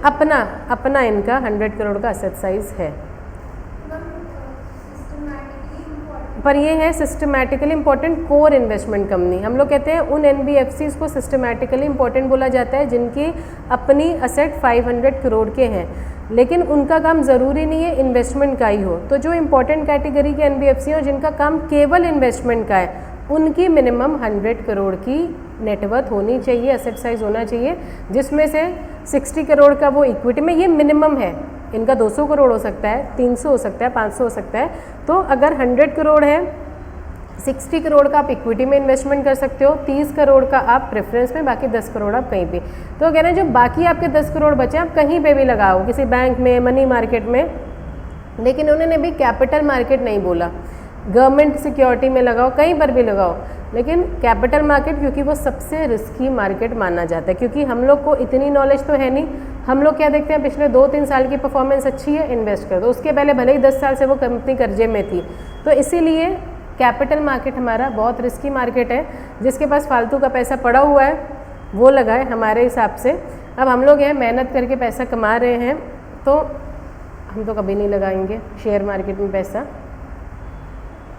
अपना इनका 100 करोड़ का असेट साइज है, पर ये है systematically important core investment company. हम लोग कहते हैं उन NBFCs को सिस्टमैटिकली इंपॉर्टेंट बोला जाता है जिनकी अपनी असेट 500 करोड़ के हैं, लेकिन उनका काम ज़रूरी नहीं है इन्वेस्टमेंट का ही हो। तो जो इंपॉर्टेंट कैटेगरी के NBFC हैं जिनका काम केवल इन्वेस्टमेंट का है, उनकी मिनिमम 100 करोड़ की नेटवर्थ होनी चाहिए, एसेट साइज होना चाहिए, जिसमें से 60 करोड़ का वो इक्विटी में, ये मिनिमम है, इनका 200 करोड़ हो सकता है, 300 हो सकता है, 500 हो सकता है। तो अगर 100 करोड़ है, 60 करोड़ का आप इक्विटी में इन्वेस्टमेंट कर सकते हो, 30 करोड़ का आप प्रेफरेंस में, बाकी 10 करोड़ आप कहीं पे। तो कह रहे हैं जो बाकी आपके 10 करोड़ बचे आप कहीं पे भी लगाओ, किसी बैंक में, मनी मार्केट में, लेकिन उन्होंने भी कैपिटल मार्केट नहीं बोला, गवर्नमेंट सिक्योरिटी में लगाओ, कहीं पर भी लगाओ, लेकिन कैपिटल मार्केट क्योंकि वो सबसे रिस्की मार्केट माना जाता है, क्योंकि हम लोग को इतनी नॉलेज तो है नहीं। हम लोग क्या देखते हैं, पिछले 2-3 साल की परफॉर्मेंस अच्छी है, इन्वेस्ट कर दो, उसके पहले भले ही 10 साल से वो कंपनी कर्जे में थी। तो इसीलिए कैपिटल मार्केट हमारा बहुत रिस्की मार्केट है। जिसके पास फालतू का पैसा पड़ा हुआ है वो लगाए हमारे हिसाब से। अब हम लोग हैं मेहनत करके पैसा कमा रहे हैं, तो हम तो कभी नहीं लगाएंगे शेयर मार्केट में पैसा।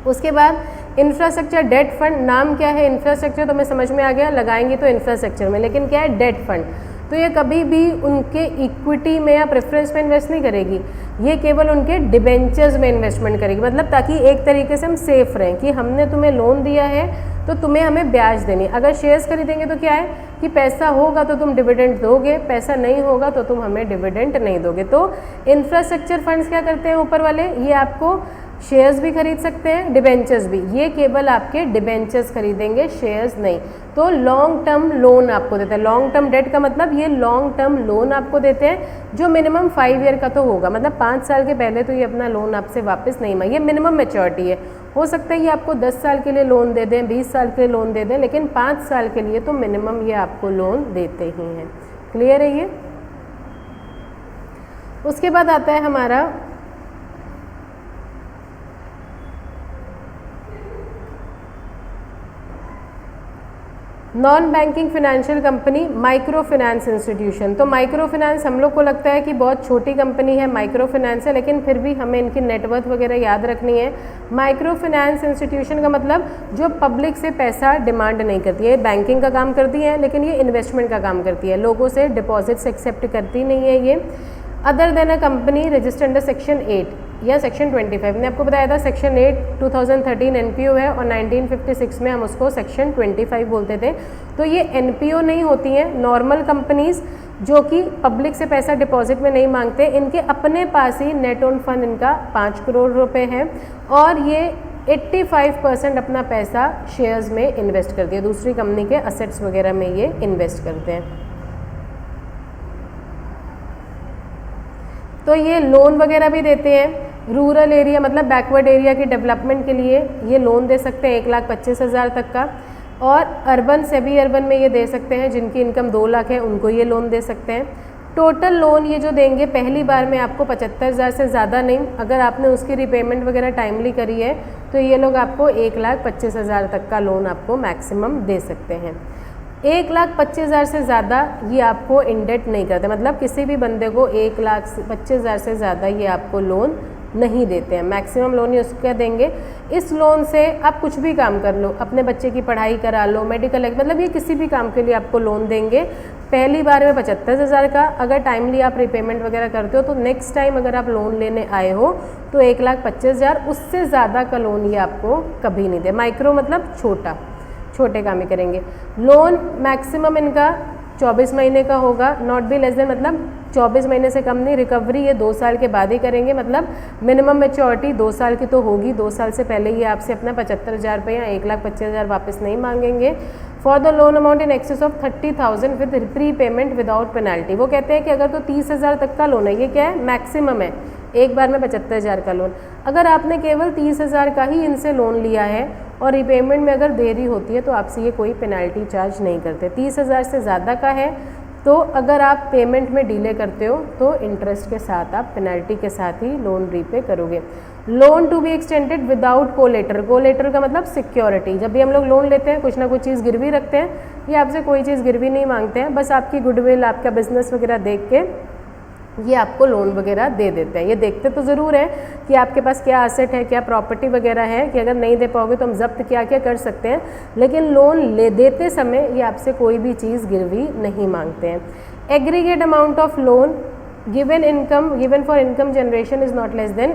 उसके बाद इंफ्रास्ट्रक्चर डेट फंड, नाम क्या है इंफ्रास्ट्रक्चर, तो मैं समझ में आ गया, लगाएंगे तो इंफ्रास्ट्रक्चर में, लेकिन क्या है डेट फंड, तो ये कभी भी उनके इक्विटी में या प्रेफरेंस में इन्वेस्ट नहीं करेगी, ये केवल उनके डिबेंचर्स में इन्वेस्टमेंट करेगी। मतलब ताकि एक तरीके से हम सेफ रहें कि हमने तुम्हें लोन दिया है तो तुम्हें हमें ब्याज देनी। अगर शेयर्स खरीदेंगे तो क्या है कि पैसा होगा तो तुम डिविडेंड दोगे, पैसा नहीं होगा तो तुम हमें डिविडेंड नहीं दोगे। तो इंफ्रास्ट्रक्चर फंड्स क्या करते हैं ऊपर वाले, ये आपको शेयर्स भी खरीद सकते हैं, डिबेंचर्स भी, ये केवल आपके डिबेंचर्स खरीदेंगे, शेयर्स नहीं। तो लॉन्ग टर्म लोन आपको देते हैं, लॉन्ग टर्म डेट का मतलब ये लॉन्ग टर्म लोन आपको देते हैं जो मिनिमम 5 ईयर का तो होगा, मतलब 5 साल के पहले तो ये अपना लोन आपसे वापस नहीं मांगे, ये मिनिमम मैच्योरिटी है। हो सकता है ये आपको 10 साल के लिए लोन दे दें, 20 साल के लिए लोन दे दें, लेकिन 5 साल के लिए तो मिनिमम ये आपको लोन देते ही हैं। क्लियर है ये। उसके बाद आता है हमारा non banking financial company, micro finance institution. तो माइक्रो फाइनेंस हम लोग को लगता है कि बहुत छोटी कंपनी है, माइक्रो फाइनेंस है, लेकिन फिर भी हमें इनकी नेटवर्थ वगैरह याद रखनी है। माइक्रो फाइनेंस इंस्टीट्यूशन का मतलब जो पब्लिक से पैसा डिमांड नहीं करती है, बैंकिंग का काम करती है लेकिन ये इन्वेस्टमेंट का काम करती है, लोगों से डिपॉजिट्स एक्सेप्ट करती नहीं है ये। Other than a company registered under section 8 या सेक्शन 25, मैंने आपको बताया था सेक्शन 8 2013 एनपीओ है और 1956 में हम उसको सेक्शन 25 बोलते थे। तो ये एनपीओ नहीं होती हैं, नॉर्मल कंपनीज जो कि पब्लिक से पैसा डिपॉजिट में नहीं मांगते, इनके अपने पास ही नेट ओन फंड इनका 5 करोड़ रुपए है और ये 85% अपना पैसा शेयर्स में इन्वेस्ट करती है, दूसरी कंपनी के असेट्स वगैरह में ये इन्वेस्ट करते हैं। तो ये लोन वगैरह भी देते हैं, रूरल एरिया मतलब बैकवर्ड एरिया की डेवलपमेंट के लिए ये लोन दे सकते हैं 1,25,000 तक का, और अर्बन सेमी अर्बन में ये दे सकते हैं, जिनकी इनकम 2 लाख है उनको ये लोन दे सकते हैं। टोटल लोन ये जो देंगे पहली बार में आपको 75,000 से ज़्यादा नहीं, अगर आपने उसकी रिपेमेंट वगैरह टाइमली करी है तो ये लोग आपको 1,25,000 तक का लोन आपको मैक्सिमम दे सकते हैं। 1,25,000 से ज़्यादा ये आपको इंडेट नहीं करते, मतलब किसी भी बंदे को 1,25,000 से ज़्यादा ये आपको लोन नहीं देते हैं, मैक्सिमम लोन ही उसका देंगे। इस लोन से आप कुछ भी काम कर लो, अपने बच्चे की पढ़ाई करा लो, मेडिकल, मतलब ये किसी भी काम के लिए आपको लोन देंगे। पहली बार में 75,000 का, अगर टाइमली आप रिपेमेंट वगैरह करते हो तो नेक्स्ट टाइम अगर आप लोन लेने आए हो तो 1,25,000, उससे ज़्यादा का लोन ये आपको कभी नहीं दे। माइक्रो मतलब छोटे काम ही करेंगे। लोन मैक्सिमम इनका 24 महीने का होगा, नॉट बी लेस देन, मतलब 24 महीने से कम नहीं। रिकवरी ये 2 साल के बाद ही करेंगे, मतलब मिनिमम मैच्योरिटी 2 साल की तो होगी, 2 साल से पहले ये आपसे अपना 75,000 रुपये या 1,25,000 वापस नहीं मांगेंगे। For the loan amount in excess of 30,000 with pre payment without penalty. वो कहते हैं कि अगर तो 30,000 तक का लोन है, ये क्या है मैक्सिमम है, एक बार में 75,000 का लोन। अगर आपने केवल 30,000 का ही इनसे लोन लिया है और रिपेमेंट में अगर देरी होती है तो आपसे ये कोई पेनल्टी चार्ज नहीं करते। 30,000 से ज़्यादा का है तो अगर आप पेमेंट में डिले करते हो तो इंटरेस्ट के साथ, आप पेनल्टी के साथ ही लोन रीपे करोगे। Loan to be extended without collateral. Collateral का मतलब सिक्योरिटी। जब भी हम लोग लोन लेते हैं कुछ ना कुछ चीज़ गिरवी रखते हैं, ये आपसे कोई चीज़ गिरवी नहीं मांगते हैं, बस आपकी गुडविल, आपका बिजनेस वगैरह देख के ये आपको लोन वगैरह दे देते हैं। ये देखते तो ज़रूर है कि आपके पास क्या एसेट है, क्या प्रॉपर्टी वगैरह है, कि अगर नहीं दे पाओगे तो हम जब्त क्या क्या कर सकते हैं, लेकिन लोन ले देते समय ये आपसे कोई भी चीज़ गिरवी नहीं मांगते हैं। Aggregate amount of loan given for income generation is not less then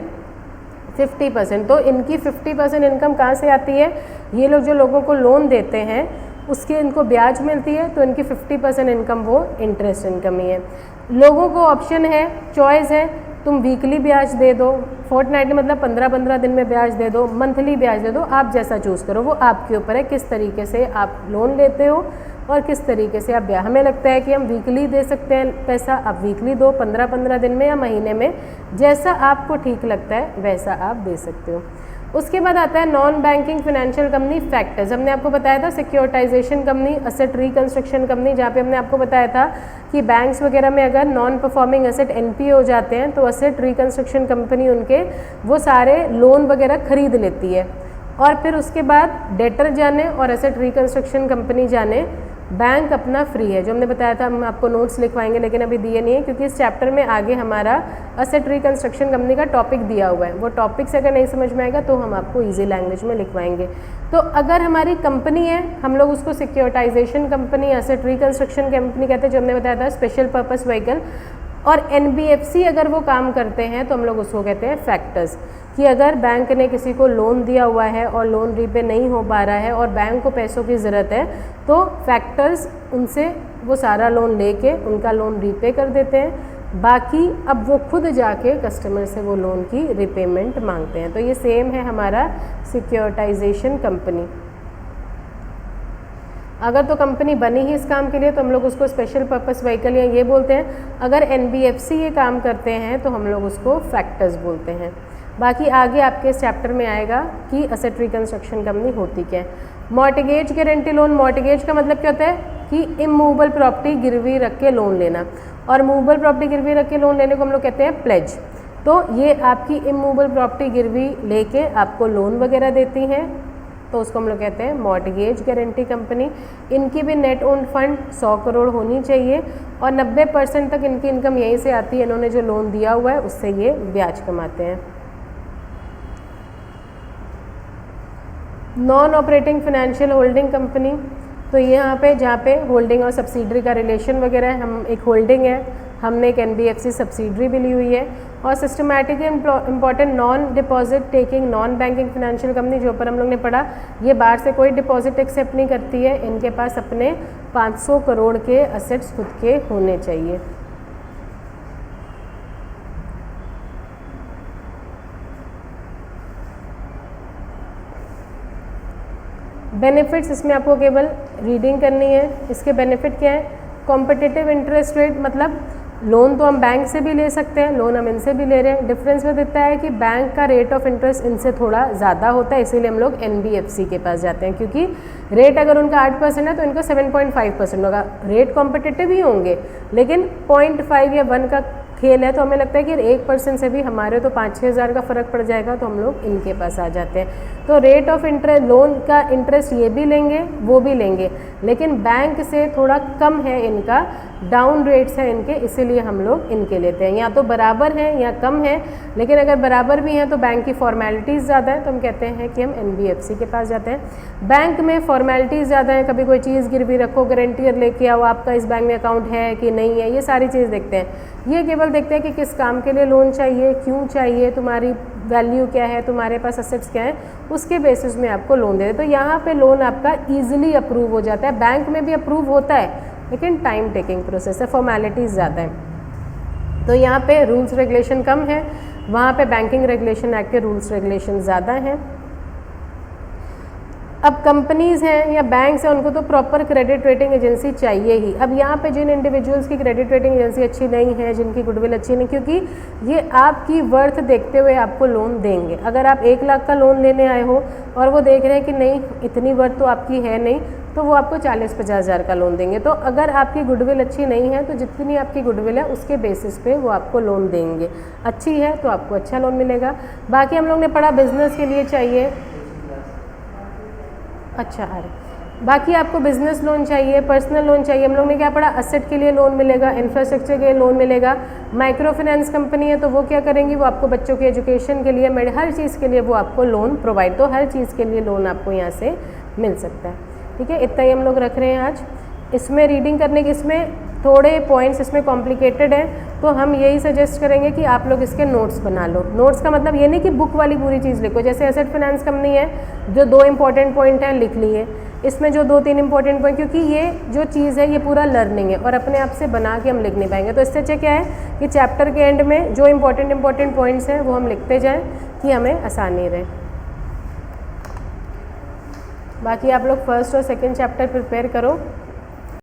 50%। तो इनकी 50% इनकम कहाँ से आती है, ये लोग जो लोगों को लोन देते हैं उसके इनको ब्याज मिलती है, तो इनकी 50% इनकम वो इंटरेस्ट इनकम ही है। लोगों को ऑप्शन है, चॉइस है, तुम वीकली ब्याज दे दो, फोर्टनाइटली मतलब 15-15 दिन में ब्याज दे दो, मंथली ब्याज दे दो, आप जैसा चूज़ करो, वो आपके ऊपर है किस तरीके से आप लोन लेते हो और किस तरीके से आप ब्याज। हमें लगता है कि हम वीकली दे सकते हैं पैसा, आप वीकली दो, 15-15 दिन में या महीने में, जैसा आपको ठीक लगता है वैसा आप दे सकते हो। उसके बाद आता है non banking financial company factors. हमने आपको बताया था securitization company, asset reconstruction company, जहाँ पे हमने आपको बताया था कि बैंक्स वगैरह में अगर नॉन परफॉर्मिंग एसेट एनपीए हो जाते हैं तो असेट रिकंस्ट्रक्शन कंपनी उनके वो सारे लोन वगैरह खरीद लेती है, और फिर उसके बाद डेटर जाने और एसेट रिकंस्ट्रक्शन कंपनी जाने, बैंक अपना फ्री है। जो हमने बताया था, हम आपको नोट्स लिखवाएंगे लेकिन अभी दिए नहीं है, क्योंकि इस चैप्टर में आगे हमारा असेट रिकंस्ट्रक्शन कंपनी का टॉपिक दिया हुआ है। वो टॉपिक से अगर नहीं समझ में आएगा तो हम आपको इजी लैंग्वेज में लिखवाएंगे। तो अगर हमारी कंपनी है, हम लोग उसको securitization company, asset reconstruction company कहते हैं, जो हमने बताया था स्पेशल पर्पस व्हीकल। और एनबीएफसी अगर वो काम करते हैं तो हम लोग उसको कहते हैं फैक्टर्स, कि अगर बैंक ने किसी को लोन दिया हुआ है और लोन रीपे नहीं हो पा रहा है और बैंक को पैसों की ज़रूरत है, तो फैक्टर्स उनसे वो सारा लोन लेके उनका लोन रीपे कर देते हैं। बाकी अब वो खुद जाके कस्टमर से वो लोन की रिपेमेंट मांगते हैं। तो ये सेम है हमारा सिक्योरिटाइजेशन कंपनी। अगर तो कंपनी बनी ही इस काम के लिए तो हम लोग उसको स्पेशल पर्पस व्हीकल या ये बोलते हैं। अगर एनबीएफसी ये काम करते हैं तो हम लोग उसको फैक्टर्स बोलते हैं। बाकी आगे आपके इस चैप्टर में आएगा कि असेट रिकंस्ट्रक्शन कंपनी होती क्या है। मॉर्टगेज गारंटी लोन, मॉर्टगेज का मतलब क्या होता है कि इमूवेबल प्रॉपर्टी गिरवी रख के लोन लेना, और मूवेबल प्रॉपर्टी गिरवी रख के लोन लेने को हम लोग कहते हैं प्लेज। तो ये आपकी इमूवेबल प्रॉपर्टी गिरवी लेके आपको लोन वगैरह देती हैं, तो उसको हम लोग कहते हैं मॉर्टगेज गारंटी कंपनी। इनकी भी नेट ओन फंड 100 करोड़ होनी चाहिए और 90% तक इनकी इनकम यहीं से आती है, इन्होंने जो लोन दिया हुआ है उससे ये ब्याज कमाते हैं। Non operating financial holding company, तो ये यहाँ पे जहाँ पे होल्डिंग और सब्सिडरी का रिलेशन वगैरह है, हम एक होल्डिंग है, हमने एक एनबीएफसी सब्सिडरी भी ली हुई है। और systematic important non deposit taking non banking financial company, जो ऊपर हम लोग ने पढ़ा, ये बाहर से कोई डिपॉजिट एक्सेप्ट नहीं करती है, इनके पास अपने 500 करोड़ के असेट्स खुद के होने चाहिए। बेनिफिट्स, इसमें आपको केवल रीडिंग करनी है। इसके बेनिफिट क्या है? कॉम्पिटिटिव इंटरेस्ट रेट, मतलब लोन तो हम बैंक से भी ले सकते हैं, लोन हम इनसे भी ले रहे हैं। डिफरेंस में दिखता है कि बैंक का रेट ऑफ इंटरेस्ट इनसे थोड़ा ज़्यादा होता है, इसीलिए हम लोग एनबीएफसी के पास जाते हैं, क्योंकि रेट अगर उनका 8% है तो इनका 7.5% होगा। रेट कॉम्पिटिटिव ही होंगे, लेकिन 0.5 या 1 का खेल है, तो हमें लगता है कि 1% से भी हमारे तो 5-6 हज़ार का फ़र्क पड़ जाएगा, तो हम लोग इनके पास आ जाते हैं। तो रेट ऑफ इंटरेस्ट, लोन का इंटरेस्ट ये भी लेंगे वो भी लेंगे, लेकिन बैंक से थोड़ा कम है इनका, डाउन रेट्स है इनके, इसीलिए हम लोग इनके लेते हैं। या तो बराबर हैं या कम है, लेकिन अगर बराबर भी हैं तो बैंक की फॉर्मेलिटीज़ ज़्यादा है, तो हम कहते हैं कि हम एनबीएफसी के पास जाते हैं। बैंक में फॉर्मेलिटीज़ ज़्यादा है, कभी कोई चीज़ गिरवी रखो, गारंटियर लेके आओ, आपका इस बैंक में अकाउंट है कि नहीं है, ये सारी चीज़ देखते हैं। ये केवल देखते हैं कि किस काम के लिए लोन चाहिए, क्यों चाहिए, तुम्हारी वैल्यू क्या है, तुम्हारे पास असेट्स क्या हैं, उसके बेसिस में आपको लोन दे दे। तो यहाँ पे लोन आपका ईजिली अप्रूव हो जाता है। बैंक में भी अप्रूव होता है, लेकिन टाइम टेकिंग प्रोसेस है, फॉर्मेलिटीज़ ज़्यादा है। तो यहाँ पे रूल्स रेगुलेशन कम है, वहाँ पे बैंकिंग रेगुलेशन एक्ट के रूल्स रेगुलेशन ज़्यादा हैं। अब कंपनीज़ हैं या बैंक्स हैं, उनको तो प्रॉपर क्रेडिट रेटिंग एजेंसी चाहिए ही। अब यहाँ पे जिन इंडिविजुअल्स की क्रेडिट रेटिंग एजेंसी अच्छी नहीं है, जिनकी गुडविल अच्छी नहीं, क्योंकि ये आपकी वर्थ देखते हुए आपको लोन देंगे। अगर आप 1 लाख का लोन लेने आए हो और वो देख रहे हैं कि नहीं इतनी वर्थ तो आपकी है नहीं, तो वो आपको 40-50 हज़ार का लोन देंगे। तो अगर आपकी गुडविल अच्छी नहीं है तो जितनी आपकी गुडविल है उसके बेसिस पे वो आपको लोन देंगे। अच्छी है तो आपको अच्छा लोन मिलेगा। बाकी हम लोग ने पढ़ा बिजनेस के लिए चाहिए, अच्छा अरे बाकी आपको बिजनेस लोन चाहिए, पर्सनल लोन चाहिए। हम लोग ने क्या पढ़ा? असेट के लिए लोन मिलेगा, इंफ्रास्ट्रक्चर के लिए लोन मिलेगा। माइक्रो फाइनेंस कंपनी है तो वो क्या करेंगी, वो आपको बच्चों के एजुकेशन के लिए, हर चीज़ के लिए वो आपको लोन प्रोवाइड, तो हर चीज़ के लिए लोन आपको यहाँ से मिल सकता है। ठीक है, इतना ही हम लोग रख रहे हैं आज। इसमें रीडिंग करने के, इसमें थोड़े पॉइंट्स इसमें कॉम्प्लिकेटेड है, तो हम यही सजेस्ट करेंगे कि आप लोग इसके नोट्स बना लो। नोट्स का मतलब ये नहीं कि बुक वाली पूरी चीज़ लिखो, जैसे एसेट फाइनेंस कंपनी है जो 2 इंपॉर्टेंट पॉइंट हैं लिख लिए, इसमें जो 2-3 इंपॉर्टेंट पॉइंट, क्योंकि ये जो चीज़ है ये पूरा लर्निंग है और अपने आप से बना के हम लिख नहीं पाएंगे, तो इससे अच्छा क्या है कि चैप्टर के एंड में जो इंपॉर्टेंट पॉइंट्स हैं वो हम लिखते जाएं कि हमें आसानी रहे। बाकी आप लोग फर्स्ट और सेकंड चैप्टर प्रिपेयर करो।